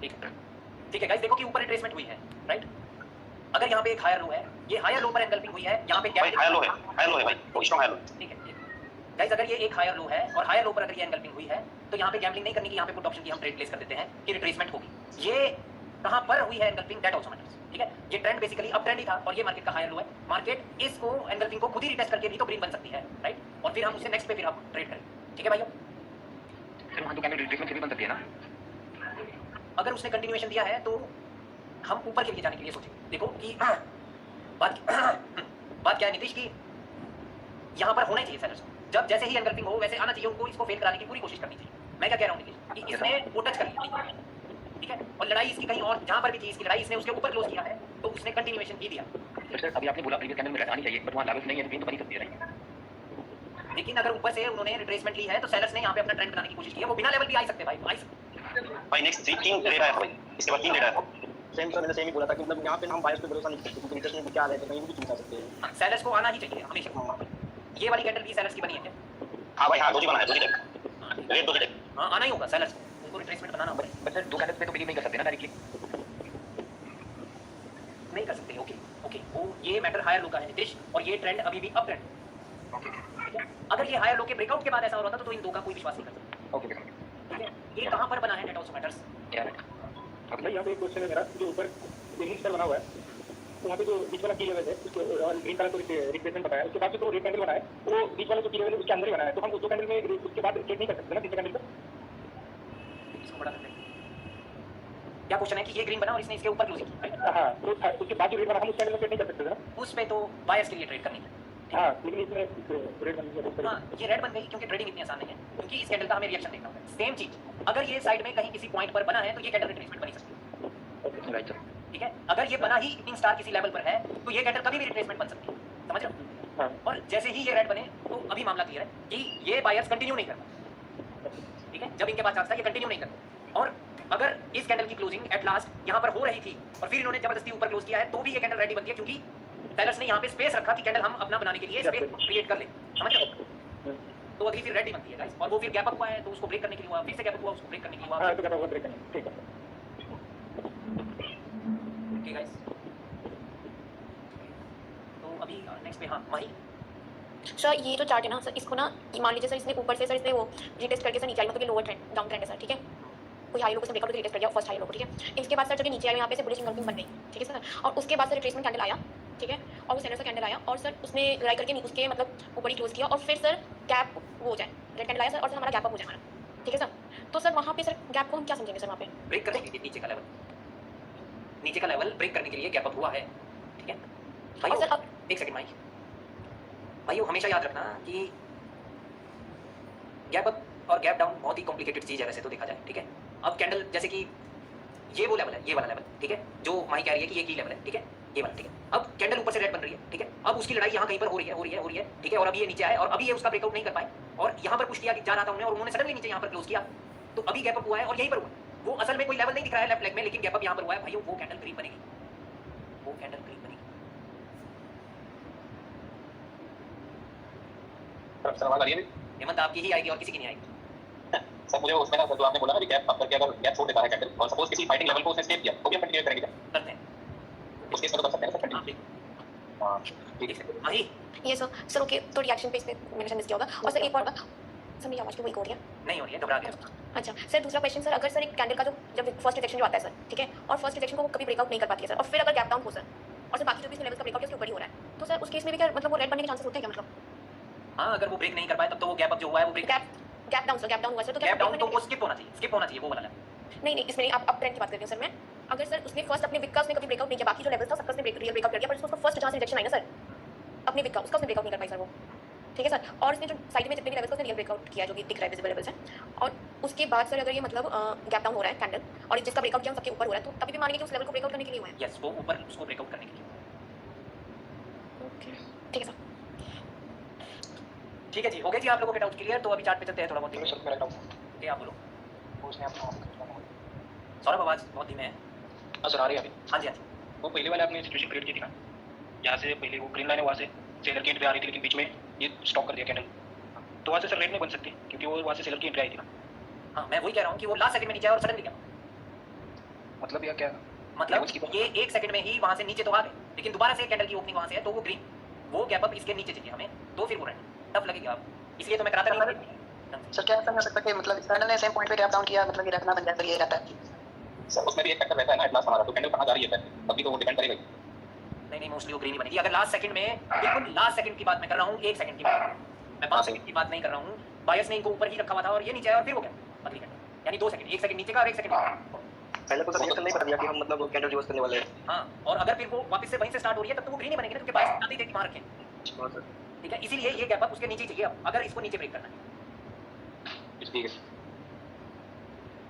ठीक है ठीक है गाइस, देखो कि ऊपर रिट्रेसमेंट हुई है, राइट? अगर यहाँ पे एक हायर लो है, ये हायर लो पर एनगल्फिंग हुई है, यहाँ पे भाई हाई लो है भाई, वो स्ट्रांग हाई लो। ठीक है गाइस, अगर ये एक हायर लो है और हायर लो पर अगर ये एनगल्फिंग हुई है, तो यहाँ पे गैम्बलिंग नहीं करनी कि यहाँ पे पुट ऑप्शन की हम ट्रेड प्लेस कर देते हैं कि रिट्रेसमेंट होगी। ये कहाँ पर हुई है एनगल्फिंग, दैट आल्सो मैटर्स, ठीक है? ये ट्रेंड बेसिकली अप ट्रेंड ही था और ये मार्केट का हायर लो है। मार्केट इसको एनगल्फिंग को खुद ही रिटेस्ट करके भी तो ग्रीन बन सकती है, राइट? और फिर हम उसे नेक्स्ट पे फिर हम ट्रेड करें, ठीक है भाइयों? फिर वहाँ तो कैंडल रिट्रेसमेंट भी बन सकती है ना? अगर उसने कंटिन्यूएशन दिया है तो हम ऊपर के लिए जाने के लिए सोचें। देखो कि बात क्या है नीतीश की, यहाँ पर होना ही चाहिए सेलर्स को। जब जैसे ही एनगल्फिंग हो वैसे आना चाहिए उनको, इसको फेल कराने की पूरी कोशिश करनी चाहिए। मैं क्या कह रहा हूँ नीतीश कि इसने वो टच कर लिया, ठीक है? और लड़ाई इसकी कहीं और जहाँ पर भी थी, इसकी लड़ाई इसने उसके ऊपर क्लोज किया है, तो उसने कंटिन्यूएशन ही दिया। सर अभी आपने बोला प्रीवियस कैंडल में आनी चाहिए, बट वहाँ लेवल्स नहीं है, ग्रीन तो बनी सकती है, राइट? लेकिन अगर ऊपर से उन्होंने रिट्रेसमेंट ली है तो सेलर्स ने यहाँ पे अपना ट्रेंड बनाने की कोशिश की है। वो बिना लेवल भी आ सकते भाई, आ सकते। भाई नेक्स्ट 3 रेड आया था भाई, इसके बाद 3 रेड आया था। सेम सर, मैंने सेम ही बोला था कि मतलब यहाँ पे हम बायर्स पे भरोसा नहीं कर सकते, क्योंकि रिट्रेसमेंट क्या आ रहा है तो कहीं भी चिंता सकते हैं। सेलर्स को आना ही चाहिए हमेशा। ये वाली कैंडल भी सेलर्स की बनी है क्या? हाँ भाई हाँ, दो ही बना है, दो ही रेड, दो ही रेड। हाँ आना ही होगा सेलर्स को, उनको रिट्रेसमेंट बनाना होगा। बट सर दो कैंडल्स पे तो बिलीव नहीं कर सकते ना डायरेक्टली? नहीं कर सकते, ओके ओके। वो ये मैटर हायर लो का है नितेश, और ये ट्रेंड अभी भी अप ट्रेंड, ठीक है? अगर ये हायर लो के ब्रेकआउट के बाद ऐसा हो रहा था तो इन दो का कोई विश्वास नहीं कर सकता। ओके ठीक है, ये कहाँ पर बना है नेट ऑल्सो मैटर्स। क्या है भाई यहाँ पे एक क्वेश्चन है मेरा, जो ऊपर इनिंग स्टार बना हुआ है, तो वहाँ पे जो बीच वाला की लेवल है उसको और ग्रीन कलर को रिप्रेजेंट बताया, उसके बाद जो रेड कैंडल बना है वो बीच वाला जो की लेवल है उसके अंदर ही बना है, तो हम उस दो कैंडल में उसके बाद ट्रेड नहीं कर सकते ना तीसरे कैंडल पर। इसको बड़ा करते हैं। क्या क्वेश्चन है कि ये ग्रीन बना और इसने इसके ऊपर क्लोजिंग की, राइट? हाँ, तो उसके बाद जो रेड बना हम उस कैंडल में ट्रेड नहीं कर सकते ना। उस पे तो बायर्स के लिए ट्रेड करनी है। हाँ, लेकिन इसमें रेड बन गया। हाँ, ये रेड बन गई क्योंकि ट्रेडिंग इतनी आसान नहीं है, क्योंकि इस कैंडल का हमें रिएक्शन देखना होगा। सेम चीज अगर ये साइड में कहीं किसी पॉइंट पर बना है तो ये कैंडल रिट्रेसमेंट बनी सकती है। Right sir. ठीक है, अगर ये बना ही इवनिंग स्टार किसी लेवल पर है तो ये कैंडल कभी भी रिट्रेसमेंट बन सकती है, समझ रहे हो? हाँ। और जैसे ही ये रेड बने तो अभी मामला क्लियर है कि ये बायर्स कंटिन्यू नहीं करता। ठीक है, जब इनके पास चांस था ये कंटिन्यू नहीं करता, और अगर इस कैंडल की क्लोजिंग एट लास्ट यहाँ पर हो रही थी और फिर इन्होंने जबरदस्ती ऊपर क्लोज किया है तो भी ये कैंडल रेडी बनती है, क्योंकि सेलर्स ने यहाँ पे स्पेस रखा कि कैंडल हम अपना बनाने के लिए स्पेस क्रिएट कर ले, समझ रहे हो? तो अगली फिर रेडी बनती है गाइस, और वो फिर गैप अप हुआ है तो उसको ब्रेक करने के लिए हुआ, फिर से गैप अप हुआ उसको ब्रेक करने के लिए हुआ। हाँ, तो क्या ब्रेक करना, ठीक है। ओके गाइस, तो अभी नेक्स्ट पे हाँ माही। सर ये जो चार्ट है ना सर, इसको ना मान लीजिए सर इसने ऊपर से सर इसने वो रिटेस्ट करके सर नीचे आई, मतलब ये लोअर ट्रेंड डाउन ट्रेंड है सर, ठीक है? कोई हाई लो को इसने ब्रेकआउट रिटेस्ट कर दिया फर्स्ट हाई लो को, ठीक है? इसके बाद सर जब ये नीचे आया यहाँ पे से बुलिश इंगल्फिंग बन गई, ठीक है सर? और उसके बाद सर रिट्रेसमेंट कैंडल आया, ठीक है? और वो सेंटर से कैंडल आया और सर उसने लड़ाई करके उसके मतलब ऊपर ही क्लोज किया और फिर सर गैप वो हो जाए, रेड कैंडल आया सर और सर हमारा गैप अप हो जाए हमारा, ठीक है सर? तो सर वहाँ पे सर गैप को हम क्या समझेंगे सर वहाँ पे? ब्रेक करने के लिए नीचे का लेवल, नीचे का लेवल ब्रेक करने के लिए गैप अप हुआ है, ठीक है भाई? और सर अब एक सेकंड भाई हमेशा याद रखना कि गैप अप और गैप डाउन बहुत ही कॉम्प्लिकेटेड चीज है वैसे तो देखा जाए, ठीक है? अब कैंडल जैसे कि ये वो लेवल है, ये वाला लेवल, ठीक है? जो माही कह रही है कि ये की लेवल है, ठीक है? ये वाला, ठीक है? अब कैंडल ऊपर से रेड बन रही है, ठीक है? अब उसकी लड़ाई यहाँ कहीं पर हो रही है, ठीक है? और अभी ये नीचे आए और अभी ये उसका ब्रेकआउट नहीं कर पाए और यहाँ पर पुश किया जा रहा था उन्होंने और उन्होंने सडनली नीचे यहाँ पर क्लोज किया, तो अभी गैप अप हुआ है और यहीं पर हुआ। वो असल में कोई लेवल नहीं दिख रहा है लेफ्ट लेग में, लेकिन गैप अप यहाँ पर हुआ है भाई, वो कैंडल ग्रीन बनेगी, वो कैंडल ग्रीन बनेगी। सर आवाज आ रही है? हेमंत आपकी ही आएगी और किसी की नहीं आएगी। सर मुझे उसमें ना जो आपने बोला ना कि गैप अप करके अगर गैप छोड़ देता है कैंडल और सपोज किसी फाइटिंग लेवल को उसने स्टेप किया तो भी हम कंटिन्यू करेंगे क्या? करते हैं, उस केस में तो कर सकते हैं सर हाँ कंटिन्यू। बिल्कुल। हां ठीक है। माही ये सर ओके, तो रिएक्शन पे इस पे मैंने मिस किया होगा। और सर एक और बात, सर मेरी आवाज़ तो वही हो रही है। नहीं हो रही है, घबरा गया। अच्छा सर दूसरा क्वेश्चन सर, अगर सर एक कैंडल का जो जब फर्स्ट रिजेक्शन जो आता है सर, ठीक है? और फर्स्ट रिजेक्शन को वो कभी ब्रेकआउट नहीं कर पाती है सर, और फिर अगर गैप डाउन हो सर और सर बाकी जो भी इसमें लेवल्स का ब्रेकआउट उसके ऊपर ही हो रहा है, तो सर उस केस में भी क्या मतलब वो रेड बनने के चांसेस होते हैं क्या? मतलब हाँ, अगर वो ब्रेक नहीं कर पाए तब तो वो गैप अप जो हुआ है वो break, gap down sir, gap down हुआ सर, तो गैप डाउन तो वो स्किप होना चाहिए वो वाला लेवल। नहीं इसमें नहीं, आप अप ट्रेंड की बात कर रही हूँ सर मैं। अगर सर उसने फर्स्ट अपने विक का उसने कभी ब्रेकआउट नहीं किया, बाकी जो लेवल था सबका उसने रियल ब्रेकआउट कर दिया, पर उसको फर्स्ट जहाँ से रिजेक्शन आई ना सर अपने विक का, उसका उसने ब्रेकआउट नहीं कर पाई सर वो, ठीक है सर? और इसने जो साइड में जितने भी लेवल्स का उसने रियल ब्रेकआउट किया जो कि दिख रहा है विजिबल लेवल्स हैं, और उसके बाद सर अगर ये मतलब गैप डाउन हो रहा है कैंडल और जिसका ब्रेकआउट किया सबके ऊपर हो रहा है, तो तभी भी मानेंगे कि उस लेवल को ब्रेकआउट करने के लिए हुआ है। यस, वो ऊपर उसको ब्रेकआउट करने के लिए। ओके ठीक है सर। ठीक है जी, हो गया जी आप लोगों के डाउट क्लियर? तो अभी चार्ट पे चलते हैं थोड़ा बहुत। सर मेरा डाउट क्या आप बोलो? उसने आपको सौरभ आवाज बहुत धीमे है। हां सर आ रही है अभी। हाँ जी हाँ जी। वो पहले वाले आपने सिचुएशन क्रिएट की थी ना, यहाँ से पहले वो ग्रीन लाइन है, वहाँ से सेलर की एंट्री आ रही थी लेकिन बीच में ये स्टॉप कर दिया कैंडल, तो वहाँ से सर रेड नहीं बन सकती क्योंकि वो वहाँ से सेलर की एंट्री आई थी ना। हाँ मैं वही कह रहा हूँ कि वो लास्ट सेकंड में नीचे आया और सडनली क्या मतलब या क्या मतलब ये एक सेकंड में ही वहाँ से नीचे तो आ गए, लेकिन दोबारा से कैंडल की ओपनिंग वहाँ से है तो वो ग्रीन, वो गैप अप इसके नीचे चाहिए हमें, तो फिर वो रेड टफ लगेगा आप, इसलिए तो मैं कराता नहीं। सर क्या ऐसा हो सकता है कि मतलब इस कैंडल ने सेम पॉइंट पे गैप डाउन किया, मतलब ये रखना बन जाए, ये रहता है सर उसमें भी एक फैक्टर रहता है ना एट लास्ट हमारा, तो कैंडल कहाँ जा रही है अभी तो वो डिपेंड करेगा। नहीं मोस्टली वो ग्रीन ही बनेगी अगर लास्ट सेकंड में, बिल्कुल लास्ट सेकंड की बात मैं कर रहा हूँ, 1 सेकंड की बात, मैं 5 सेकंड की बात नहीं कर रहा हूँ। बायर्स ने इनको ऊपर ही रखा हुआ था और ये नीचे आया और फिर हो गया अगली कैंडल, यानी 2 सेकंड, 1 सेकंड नीचे का और 1 सेकंड पहले तो सर रिएक्शन नहीं बता दिया कि हम मतलब कैंडल यूज करने वाले हैं। हाँ, और अगर फिर वो वापस से वहीं से स्टार्ट हो रही है तब तो वो ग्रीन ही बनेगी ना, क्योंकि बायर्स आते ही थे कि वहाँ रखें, हां सर ठीक है? इसीलिए ये गैप अप उसके नीचे चाहिए अब, अगर इसको नीचे ब्रेक करना है ठीक है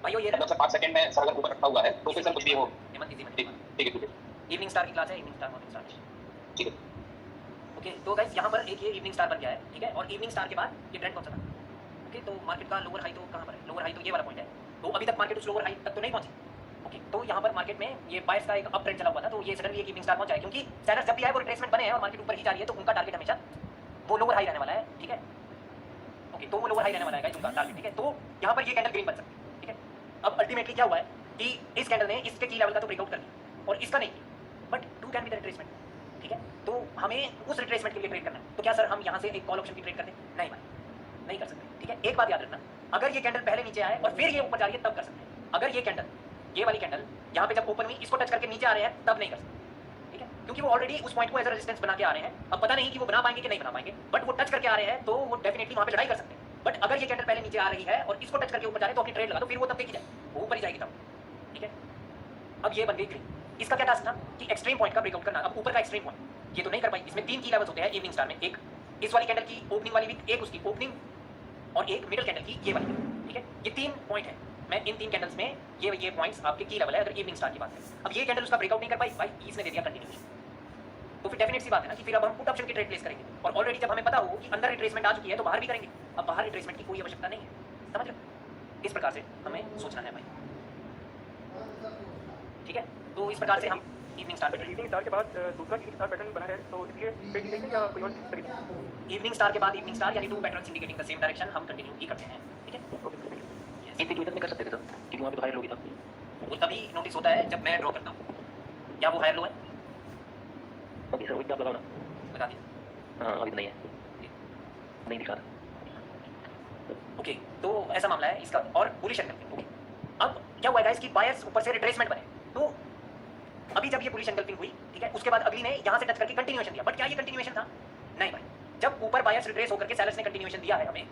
भाइयों। ये मतलब सर 5 सेकंड में सर अगर ऊपर रखा हुआ है तो फिर सर कुछ भी हो। हेमंत इजी में ठीक है इवनिंग स्टार की क्लास है, इवनिंग स्टार मॉर्निंग स्टार, ठीक है ओके? तो गाइस यहाँ पर एक ये इवनिंग स्टार बन गया है, ठीक है? और इवनिंग स्टार के बाद ये ट्रेंड कौन सा था? ओके, तो मार्केट का लोअर हाई तो कहाँ पर है? लोअर हाई तो ये वाला पॉइंट है, तो अभी तक मार्केट उस लोअर हाई तक तो नहीं पहुंची। ओके, तो यहाँ पर मार्केट में ये बायर्स का एक अप ट्रेंड चला हुआ था, तो ये सडनली एक इवनिंग स्टार पहुंचा है, क्योंकि सेलर्स जब भी आए वो रिट्रेसमेंट बने हैं और मार्केट ऊपर ही जा रही है, तो उनका टारगेट हमेशा वो लोअर हाई रहने वाला है, ठीक है? ओके, तो वो लोअर हाई रहने वाला है गाइस उनका टारगेट, ठीक है? तो यहाँ पर ये कैंडल ग्रीन बन सकती है, ठीक है? अब अल्टीमेटली क्या हुआ है कि इस कैंडल ने इसके की लेवल का तो ब्रेकआउट कर दिया और इसका नहीं किया, but two can be the retracement, ठीक है? तो हमें उस रिट्रेसमेंट के लिए ट्रेड करना है, तो क्या सर हम यहाँ से एक कॉल ऑप्शन की ट्रेड करते हैं? नहीं भाई, नहीं कर सकते, ठीक है। एक बात याद रखना, अगर ये कैंडल पहले नीचे आए और फिर ये ऊपर जा रही है तब कर सकते हैं। अगर ये कैंडल, ये वाली कैंडल यहाँ पे जब ओपन हुई इसको टच करके नीचे आ रहे हैं तब नहीं कर सकते, ठीक है, क्योंकि वो ऑलरेडी उस पॉइंट को एज अ रेजिस्टेंस बना के आ रहे हैं। अब पता नहीं कि वो बना पाएंगे कि नहीं बना पाएंगे, बट वो टच करके आ रहे हैं तो वो डेफिनेटली वहाँ पे लड़ाई कर सकते हैं। बट अगर ये कैंडल पहले नीचे आ रही है और इसको टच करके ऊपर जा रहे हैं तो अपनी ट्रेड लगा दो, फिर वो तब देखी जाए, वो ऊपर ही जाएगी तब, ठीक है। अब ये बन गई ग्रीन। इसका क्या टास्क था कि एक्सट्रीम पॉइंट का ब्रेकआउट करना। अब ऊपर का एक्सट्रीम पॉइंट ये तो नहीं कर पाई, इसमें 3 की लेवल्स होते हैं इवनिंग स्टार में, एक इस वाली कैंडल की ओपनिंग वाली वीक, एक उसकी ओपनिंग और एक मिडिल कैंडल की ये वाली, ठीक है। ये 3 पॉइंट है, मैं इन 3 कैंडल्स में ये पॉइंट्स आपके की लेवल है अगर इवनिंग स्टार की बात करें। अब ये कैंडल उसका ब्रेकआउट नहीं कर पाई, भाई इसने दे दिया कंटिन्यूएशन, तो फिर डेफिनेट सी बात है ना कि फिर अब हम पुट ऑप्शन की ट्रेड प्लेस करेंगे। और ऑलरेडी जब हमें पता हो कि अंदर रिट्रेसमेंट आ चुकी है तो बाहर भी करेंगे। अब बाहर रिट्रेसमेंट की कोई आवश्यकता नहीं है, समझ रहे हो? इस प्रकार से हमें सोचना है भाई, ठीक है। तो इस प्रकार से हम evening star pattern, evening star के बाद दूसरा इवनिंग स्टार पैटर्न बना है, तो इसलिए ट्रेड लेंगे या कोई और तरीका? इवनिंग स्टार के बाद इवनिंग स्टार यानी 2 patterns indicating the same direction हम कंटिन्यू ही करते हैं, ठीक है। एक दिन में कर सकते थे सर, क्योंकि वहाँ पे तो हायर लो भी था। वो तभी नोटिस होता है जब मैं ड्रॉ करता हूँ। क्या वो हायर लो है? अभी सर वही आप लगाओ ना। लगा दिया। हाँ अभी तो नहीं है, नहीं दिखा रहा। ओके, तो ऐसा मामला है इसका। और बुलिश एंगल्फिंग, ओके। अब क्या हुआ गाइस कि बायर्स ऊपर से रिट्रेसमेंट बने, तो अभी जब ये बुलिश एंगल्फिंग हुई, ठीक है, उसके बाद अगली ने यहाँ से टच करके कंटिन्यूएशन दिया। बट क्या ये कंटिन्यूएशन था? नहीं भाई। जब ऊपर बायर्स रिट्रेस होकर के सेलर्स ने कंटिन्यूएशन दिया है हमें,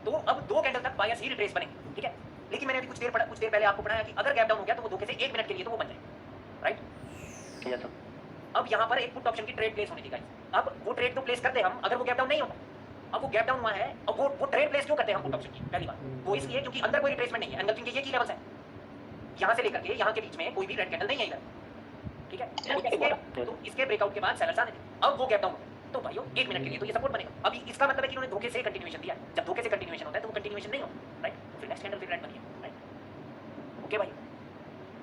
तो अब 2 कैंडल तक बायर्स ही रिट्रेस बनेंगे, ठीक है। लेकिन मैंने अभी कुछ देर पहले आपको पढ़ाया कि अगर गैप डाउन हो गया तो वो धोखे से 1 मिनट के लिए तो वो बन जाए, राइट? Yes sir. अब यहाँ पर एक पुट ऑप्शन की ट्रेड प्लेस होनी थी गाइस। अब वो ट्रेड तो प्लेस करते हम अगर वो गैप डाउन नहीं होता। अब वो गैप डाउन हुआ है, अब वो ट्रेड प्लेस क्यों करते हैं हम पुट ऑप्शन की? पहली बात वो इसलिए क्योंकि अंदर कोई रिट्रेसमेंट नहीं है, एंगल्फिंग के ये की लेवल्स है, यहाँ से लेकर के यहाँ के बीच में कोई भी रेड कैंडल नहीं है इधर, ठीक है। तो इसके ब्रेकआउट के बाद सेलर्स आने थे। अब वो गैप डाउन तो भाइयों 1 मिनट के लिए तो ये सपोर्ट बनेगा। अभी इसका मतलब है कि उन्होंने धोखे से कंटिन्यूएशन दिया। जब धोखे से कंटिन्यूएशन होता है तो वो कंटिन्यूएशन नहीं होता, राइट? तो फिर नेक्स्ट कैंडल फिर रेड बनी है, राइट? ओके भाई,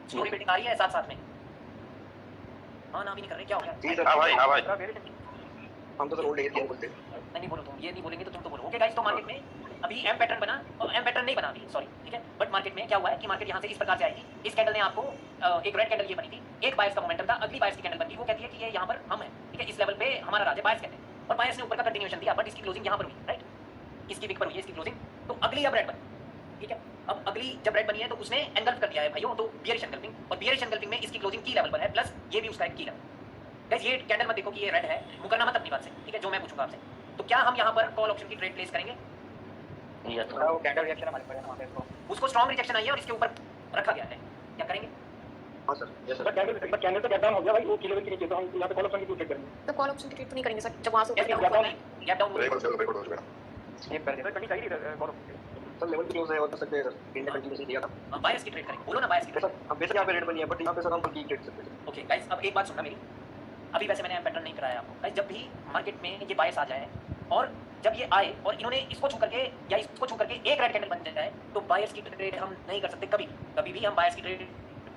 स्टोरी बिल्डिंग आ रही है साथ साथ में। हाँ ना भी नहीं कर रहे, क्या हो गया? जी सर। हाँ भाई, हाँ भाई। हम तो सर ओल्ड एरिया बोलते हैं। नहीं बोलो तुम, ये नहीं बोलेंगे तो तुम तो बोलो। ओके गाइस, तो मार्केट में अभी एम पैटर्न बना और एम पैटर्न नहीं बना अभी, सॉरी, ठीक है। बट मार्केट में क्या हुआ है कि मार्केट यहाँ से इस प्रकार से आएगी। इस कैंडल ने आपको एक रेड कैंडल ये बनी थी, एक बायर्स का मोमेंटम था, अगली बायर्स की कैंडल बनी, वो कहती है कि ये यहाँ पर हम है, ठीक है, इस लेवल पे हमारा राज है, बायर्स कहते हैं। और बायर्स ने ऊपर का कंटिन्यूएशन दिया, बट इसकी क्लोजिंग यहाँ पर हुई, राइट? इसकी विक पर हुई है इसकी क्लोजिंग, तो अगली अब रेड बनी, ठीक है। अब अगली जब रेड बनी है तो उसने एंगल्फ कर दिया है भाइयों, तो बियरिश एंगल्फिंग, और बियरिश एंगल्फिंग में इसकी क्लोजिंग की लेवल पर है, प्लस ये भी उसका एक की लेवल। गाइस ये कैंडल मत देखो कि ये रेड है, मुकरना मत अपनी बात से, ठीक है। जो मैं पूछूंगा आपसे, तो क्या हम यहाँ पर कॉल ऑप्शन की ट्रेड प्लेस करेंगे? यस थोड़ा वो कैंडल रिएक्शन हमारे पड़े ना वहाँ पे, तो उसको स्ट्रॉन्ग रिजेक्शन आई है और इसके ऊपर रखा गया है, क्या करेंगे? हाँ sir. Yes sir. But candle तो गैप डाउन हो गया भाई, वो की लेवल के नीचे, तो हम यहाँ पे कॉल ऑप्शन की ट्रेड करेंगे। तो कॉल ऑप्शन की ट्रेड तो नहीं करेंगे सर, जब वहाँ से ऊपर गैप डाउन हो ब्रेक हो चुका। स्किप कर दिया। सर करनी चाहिए call option. Sir level close है और कर सकते हैं सर, इनने कंटिन्यूएशन दिया था। बायर्स की ट्रेड करेंगे, बोलो ना बायर्स की ट्रेड। सर हम बेशक यहाँ पे रेड बनी है, बट यहाँ पे सर हम की ट्रेड सकते हैं। ओके गाइस, अब एक बात सुनना मेरी। अभी वैसे मैंने पैटर्न नहीं कराया आपको गाइस। जब भी मार्केट में ये बायर्स आ जाए और जब ये आए और इन्होंने इसको छू करके या इसको छू करके एक रेड कैंडल बन जाए, तो बायर्स की ट्रेड हम नहीं कर सकते कभी भी हम बायर्स की ट्रेड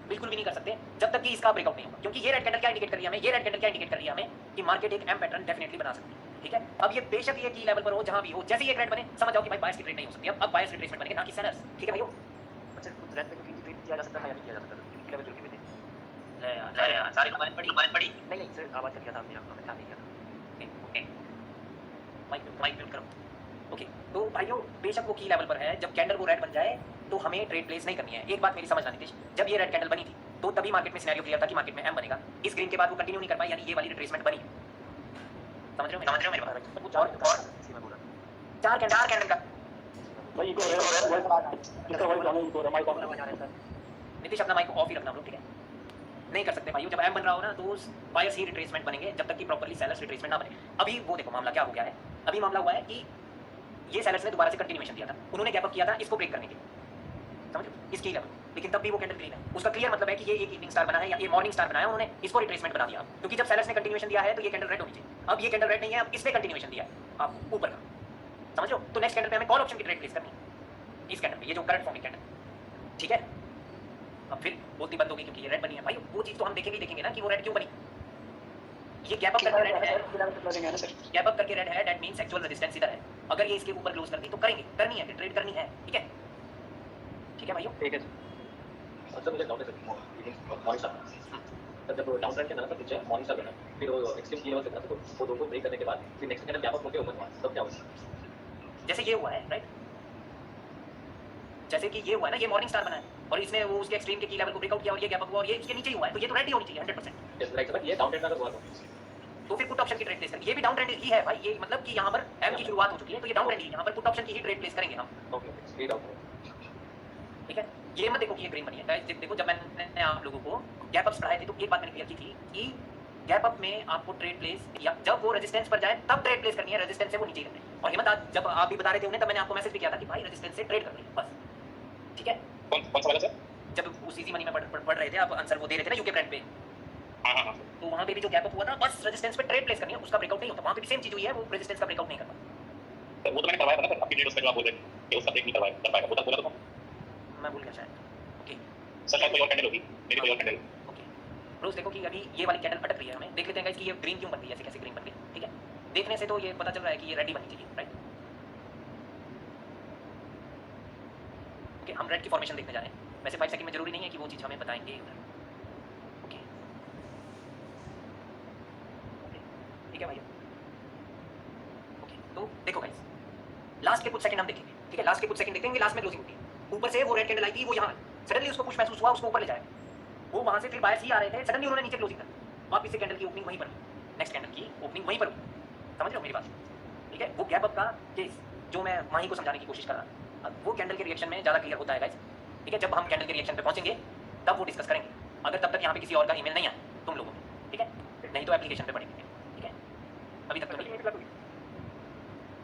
बिल्कुल भी नहीं कर सकते जब तक कि इसका ब्रेकआउट नहीं होगा। क्योंकि ये रेड कैंडल क्या इंडिकेट कर रही है हमें, ये रेड कैंडल क्या इंडिकेट कर रही है हमें कि मार्केट एक एम पैटर्न डेफिनेटली बना सकती है, ठीक है। अब ये बेशक ये की लेवल पर हो, जहां भी हो, जैसे ही एक रेड बने समझ जाओ कि भाई बायर्स की ट्रेड नहीं हो सकती। अब बायर्स रिट्रेसमेंट बनेंगे, ना कि सेलर्स, ठीक है भाइयों। अच्छा कुछ रेड पे ट्रेड किया जा सकता है या नहीं किया जा सकता? लेवल जो भी थे। ले यार सारी कमांड पड़ी नहीं नहीं सर, आवाज कर दिया था आपने, आपने ध्यान नहीं किया था। ओके, माइक म्यूट करो। ओके, तो भाइयों बेशक वो की लेवल पर है, जब कैंडल वो रेड बन जाए तो हमें ट्रेड प्लेस नहीं करनी है। एक बात मेरी समझना नीतीश, जब ये रेड कैंडल बनी थी तो तभी मार्केट में सिनेरियो क्लियर था कि मार्केट में एम बनेगा। इस ग्रीन के बाद वो कंटिन्यू नहीं कर पाई, यानी ये वाली रिट्रेसमेंट बनी। समझ रहे हो मेरी बात? और इसी में बोला। 4 कैंडल का भाई इको है, इसका वॉइस ऑन है, इको है, माइक ऑन है। नीतीश अपना माइक ऑफ ही रखना, ठीक है। नहीं कर सकते भाइयों, जब एम बन रहा हो ना तो बायर्स ही रिट्रेसमेंट बनेंगे जब तक कि प्रॉपर्ली सेलर्स रिट्रेसमेंट ना बने। अभी वो देखो मामला क्या हो गया है। अभी मामला हुआ है कि ये सेलर्स ने दोबारा से कंटिन्यूएशन दिया था, उन्होंने गैप अप किया था इसको ब्रेक करने के लिए, समझो इसकी लेवल, लेकिन तब भी वो कैंडल क्लीन है। उसका क्लियर मतलब है कि ये एक इवनिंग स्टार बना है या ये मॉर्निंग स्टार बनाया, उन्होंने इसको रिट्रेसमेंट बना दिया। क्योंकि जब सेलर्स ने कंटिन्यूएशन दिया है तो ये कैंडल रेड होनी चाहिए। अब ये कैंडल रेड नहीं है, अब इसने कंटिन्यूएशन दिया है आप ऊपर का, समझ लो। तो नेक्स्ट कैंडल पे हमें कॉल ऑप्शन की ट्रेड प्लेस करनी है, इस कैंडल पे, ये जो करंट फॉर्मिंग कैंडल, ठीक है। अब फिर बोलती बंद होगी क्योंकि ये रेड बनी है भाई। वो चीज तो हम देखेंगे ना कि वो रेड क्यों बनी। ये गैप अप करके रेड है, गैप अप करके रेड है, दैट मींस एक्चुअल रेजिस्टेंस इधर है। अगर ये इसके ऊपर क्लोज करती तो करेंगे, करनी है, ट्रेड करनी है, ठीक है भाइयों। ठीक है सर। मुझे डाउट है सर, मॉर्निंग स्टार जब डाउन ट्रेंड के अंदर सर नीचे मॉर्निंग स्टार बना, फिर वो एक्सट्रीम की लेवल से था, तो वो दोनों ब्रेक करने के बाद फिर नेक्स्ट कैंडल गैप अप होके ओपन हुआ, तब क्या होगा? जैसे ये हुआ है राइट, जैसे कि ये हुआ है ना, ये मॉर्निंग स्टार बना है और इसने वो उसके एक्सट्रीम के की लेवल को ब्रेकआउट किया और ये गैप अप हुआ और ये इसके नीचे ही हुआ है, तो ये तो रेड ही होनी चाहिए 100%। यस राइट सर, ये डाउन ट्रेंड का हुआ था। तो फिर पुट ऑप्शन की ट्रेड प्लेस करेंगे, ये भी डाउन ट्रेंड ही है भाई, ये मतलब कि यहाँ पर एम की शुरुआत हो चुकी है तो ये डाउन ट्रेंड ही, यहाँ पर पुट ऑप्शन की ही ट्रेड प्लेस करेंगे हम। ओके ये डाउन ठीक है, ये मत देखो कि ये ग्रीन बनी है गाइस, देखो जब मैंने आप लोगों को गैप अप्स पढ़ाए थे तो एक बात मैंने क्लियर की थी कि गैप अप में आपको ट्रेड प्लेस या जब वो रेजिस्टेंस पर जाए तब ट्रेड प्लेस करनी है, रेजिस्टेंस से वो नीचे करना है। और हिम्मत आज जब आप भी बता रहे थे उन्हें तब मैंने आपको मैसेज भी किया था कि भाई रेजिस्टेंस से ट्रेड करनी है बस, ठीक है। कौन सा वाला सर? जब उस इजी मनी में पढ़ रहे थे आप, आंसर वो दे रहे थे ना यूके ब्रांड पे, हाँ तो वहाँ पे भी जो गैप अप हुआ था बस रेजिस्टेंस पे ट्रेड प्लेस करनी है, उसका ब्रेकआउट नहीं होता। वहाँ पे भी सेम चीज हुई है, वो रेजिस्टेंस का ब्रेकआउट नहीं करता। सर वो तो मैंने करवाया था ना सर, आपकी डेट उसमें जो आप बोल रहे थे कि उसका ब्रेक नहीं कर पाएगा, बोला तो मैं भूल गया शायद। ओके सर शायद कोई और कैंडल होगी, मेरी कोई और कैंडल। ओके रोज देखो कि अभी ये वाली कैंडल अटक रही है, हमें देख लेते हैं गाइस कि ये ग्रीन क्यों बन रही है, ऐसे कैसे ग्रीन बन गई, ठीक है। देखने से तो ये पता चल रहा है कि ये रेड ही बननी चाहिए, राइट। ओके हम रेड की फॉर्मेशन देखने जा रहे हैं, वैसे 5 सेकंड में जरूरी नहीं है कि वो चीज़ हमें बताएंगे। ओके ठीक है भाई। ओके तो देखो गाइस लास्ट के कुछ सेकंड हम देखेंगे, ठीक है। लास्ट के कुछ सेकंड देखेंगे, लास्ट में क्लोजिंग होती है, ऊपर से वो रेड कैंडल आई थी, वो यहाँ सडनली उसको पुश महसूस हुआ, उसको ऊपर ले जाए, वो वहाँ से फिर बायर्स ही आ रहे थे, सडनली उन्होंने नीचे क्लोजिंग कर, वापस से कैंडल की ओपनिंग वहीं पर, नेक्स्ट कैंडल की ओपनिंग वहीं पर, समझ रहे हो मेरी बात, ठीक है। वो गैप अप का केस जो मैं माही को समझाने की कोशिश कर रहा, वो कैंडल के रिएक्शन में ज़्यादा क्लियर होता है गाइस, ठीक है। जब हम कैंडल के रिएक्शन पे पहुंचेंगे तब वो डिस्कस करेंगे, अगर तब तक यहाँ पे किसी और का ईमेल नहीं आया तुम लोगों में, ठीक है, नहीं तो एप्लीकेशन पे पढ़ेंगे, ठीक है। अभी तक तो नहीं,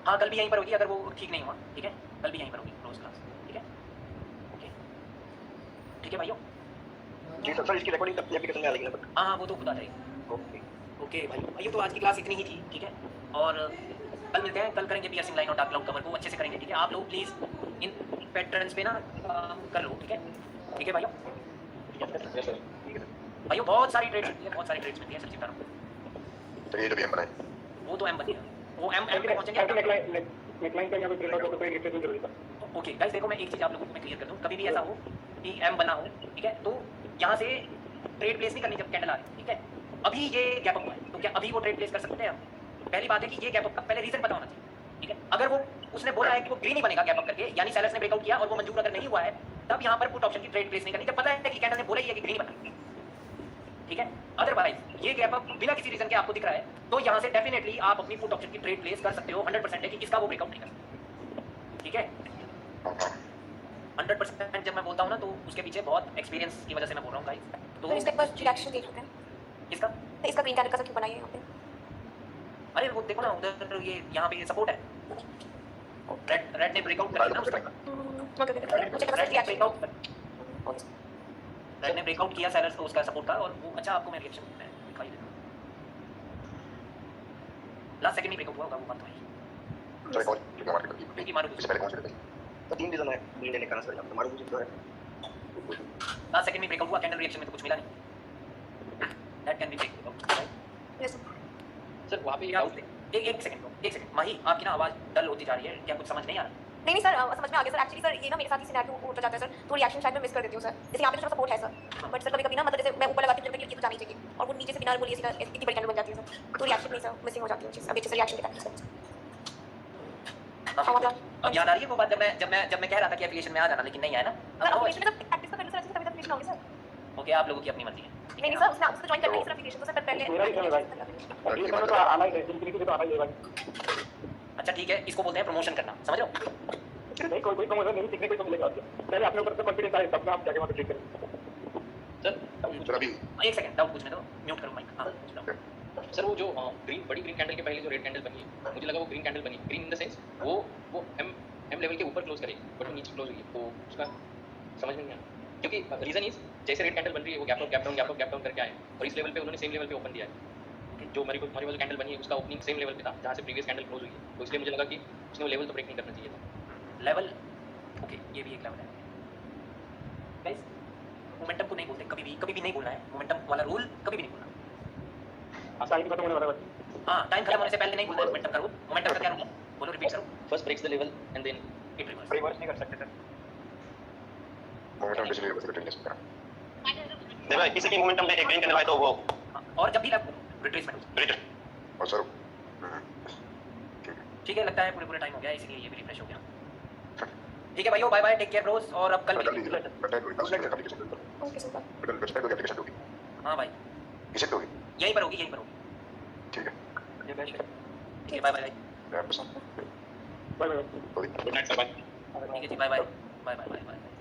हाँ कल भी यहीं पर होगी अगर वो ठीक नहीं हुआ, ठीक है, कल भी यहीं पर होगी रोज क्लास, ठीक है। ओके ठीक है भाइयों। जी सर, इसकी रिकॉर्डिंग तब एप्लीकेशन में आ जाएगी ना? हाँ वो तो खुद आ जाएगी। ओके ओके भाइयों तो आज की क्लास इतनी ही थी, ठीक है। और कल मिलते हैं, कल करेंगे पियर्सिंग लाइन और डार्क क्लाउड कवर को अच्छे से करेंगे, ठीक है। आप लोग प्लीज़ इन पैटर्न्स पे ना कर लो, ठीक है, ठीक है भाइयों। Yes sir. भाइयों बहुत सारी ट्रेड्स मिलती है, बहुत सारी ट्रेड्स मिलती है, सच्ची बता रहा हूँ। तो ये जो भी हम बनाए वो तो एम बनी है, वो एम पे पहुंचेंगे। नेकलाइन का यहाँ पे ब्रेकआउट होता है, रिट्रेस जरूरी था। ओके गाइस देखो मैं एक चीज़ आप लोगों को मैं क्लियर कर दूँ, कभी भी ऐसा हो कि एम बना हो, ठीक है, तो यहाँ से ट्रेड प्लेस नहीं करनी जब कैंडल आ रही है, ठीक है। अभी ये गैप अप हुआ है तो क्या अभी वो ट्रेड प्लेस कर सकते हैं हम? पहली बात है कि ये गैप अप का पहले रीजन पता होना चाहिए, ठीक है। अगर वो उसने बोला है कि वो ग्रीन ही बनेगा गैप अप करके, यानी सेलर्स ने ब्रेकआउट किया और वो मंजूर अगर नहीं हुआ है, तब यहाँ पर पुट ऑप्शन की ट्रेड प्लेस नहीं करनी, जब पता है कि कैंडल ने बोला ही है कि ग्रीन बना, ठीक है। अदरवाइज ये गैप अप बिना किसी रीजन के आपको दिख रहा है तो यहाँ से डेफिनेटली आप अपनी पुट ऑप्शन की ट्रेड प्लेस कर सकते हो, 100% है कि इसका वो ब्रेकआउट नहीं कर सकते, ठीक है। 100% जब मैं बोलता हूँ ना तो उसके पीछे बहुत एक्सपीरियंस की वजह से मैं बोल रहा हूँ गाइस। तो तो इसका एक बार रिएक्शन देख लेते हैं, इसका तो इसका ग्रीन कैंडल का क्यों बनाई है यहाँ पे? अरे वो देखो ना उधर ये यहाँ पे ये सपोर्ट है, रेड ने ब्रेकआउट कर दिया ना उसका, ओके मुझे लगा रेड ने रिएक्शन ब्रेकआउट रेड ने ब्रेकआउट किया सेलर्स को उसका सपोर्ट का, और वो अच्छा आपको मैं रिएक्शन दिखाई देता हूँ। लास्ट सेकंड में ब्रेकआउट हुआ होगा वो बात तो है, तो एक और जो हमारे की क्योंकि मारू इससे पहले कौन से थे? तो 3 रीजन है ग्रीन लेने का सर, हमारा मुझे जो है लास्ट सेकंड में ब्रेकआउट हुआ, कैंडल रिएक्शन में तो कुछ मिला नहीं, that can be breakout, right. Yes sir वहाँ पे क्या बोलते हैं? एक सेकंड माही आपकी ना आवाज़ डल होती जा रही है, क्या कुछ समझ नहीं आ रहा? नहीं सर समझ में आ गया सर। एक्चुअली सर ये ना मेरे साथ ही सिनेरियो होता जाता है सर, तो रिएक्शन शायद मैं मिस कर देती हूँ सर। जैसे यहाँ पे थोड़ा सपोर्ट है सर, बट सर कभी कभी ना मतलब जैसे मैं ऊपर लगाती हूँ तो जानी चाहिए और वो नीचे से बिना बोलिए सीधा इतनी बड़ी कैंडल बन जाती है सर, तो रिएक्शन नहीं सर मिसिंग हो जाती है चीज़। अभी अच्छे से रिएक्शन दिखाती है अब याद आ रही है वो बात जब मैं कह रहा था कि एप्लीकेशन में आ जाना, लेकिन नहीं आया ना। सर एप्लीकेशन में तो प्रैक्टिस तो करने सर अच्छे से तभी तक एप्लीकेशन होगी सर। ओके आप लोगों की अपनी मर्जी है, नहीं सर उसने आपसे ज्वाइन करने की सर एप्लीकेशन तो सर पहले पूरा ही समय भाई, ये समय तो आना ही है, इंफिनिटी से तो आना ही है भाई। अच्छा ठीक है, इसको बोलते हैं प्रमोशन करना, समझ रहे हो? नहीं कोई प्रमोशन नहीं, सीखने को तो मिलेगा। पहले अपने ऊपर से कॉन्फिडेंस आए तब ना आप जाके वहाँ पे क्लिक करें। सर सर अभी एक सेकंड डाउट पूछने दो, म्यूट करो माइक। हाँ पूछ लो। सर वो जो बड़ी ग्रीन कैंडल के पहले जो रेड कैंडल बनी है, मुझे लगा वो ग्रीन कैंडल बनी, ग्रीन इन द सेंस वो एम लेवल के ऊपर क्लोज करेगी, बट वो नीचे क्लोज हुई है, तो उसका समझ में नहीं आया। क्योंकि रीजन इज जैसे रेड कैंडल बन रही है वो गैप डाउन करके आए, और इस लेवल पे उन्होंने सेम लेवल पे ओपन दिया है। जो हमारी वाली कैंडल बनी है उसका ओपनिंग सेम लेवल पे था जहाँ से प्रीवियस कैंडल क्लोज हुई है, तो इसलिए मुझे लगा कि उसने वो लेवल तो ब्रेक नहीं करना चाहिए था। लेवल ओके, ये भी एक लेवल है गाइस। मोमेंटम को नहीं बोलते, कभी भी नहीं बोलना है, मोमेंटम वाला रूल कभी भी नहीं बोलना। टाइम खत्म होने वाला है। हाँ टाइम खत्म होने से पहले नहीं बोलना है मोमेंटम का रूल। मोमेंटम का क्या रूल? बोलो रिपीट करो। First breaks the level and then it reverse. Reverse नहीं कर सकते सर। मोमेंटम किसी भी वजह से नहीं सकता। नहीं भाई, किसी की मोमेंटम में एक ग्रीन कैंडल आए तो वो और जब भी रिट्रेसमेंट और सर ठीक है, लगता है पूरे टाइम हो गया, इसीलिए ये भी रिफ्रेश हो गया। ठीक है भाइयों, bye bye, take care bros, और अब कल कर मिलेंगे। लीजिए एप्लीकेशन ओके सर। वेबसाइट होगी एप्लीकेशन होगी हाँ भाई, इसे होगी यहीं पर होगी, यहीं पर होगी। ठीक है ये बेस्ट है। ठीक है, बाय बाय। मैं आपको bye bye. Sorry good night sir, bye. ठीक है जी, bye bye bye bye bye bye.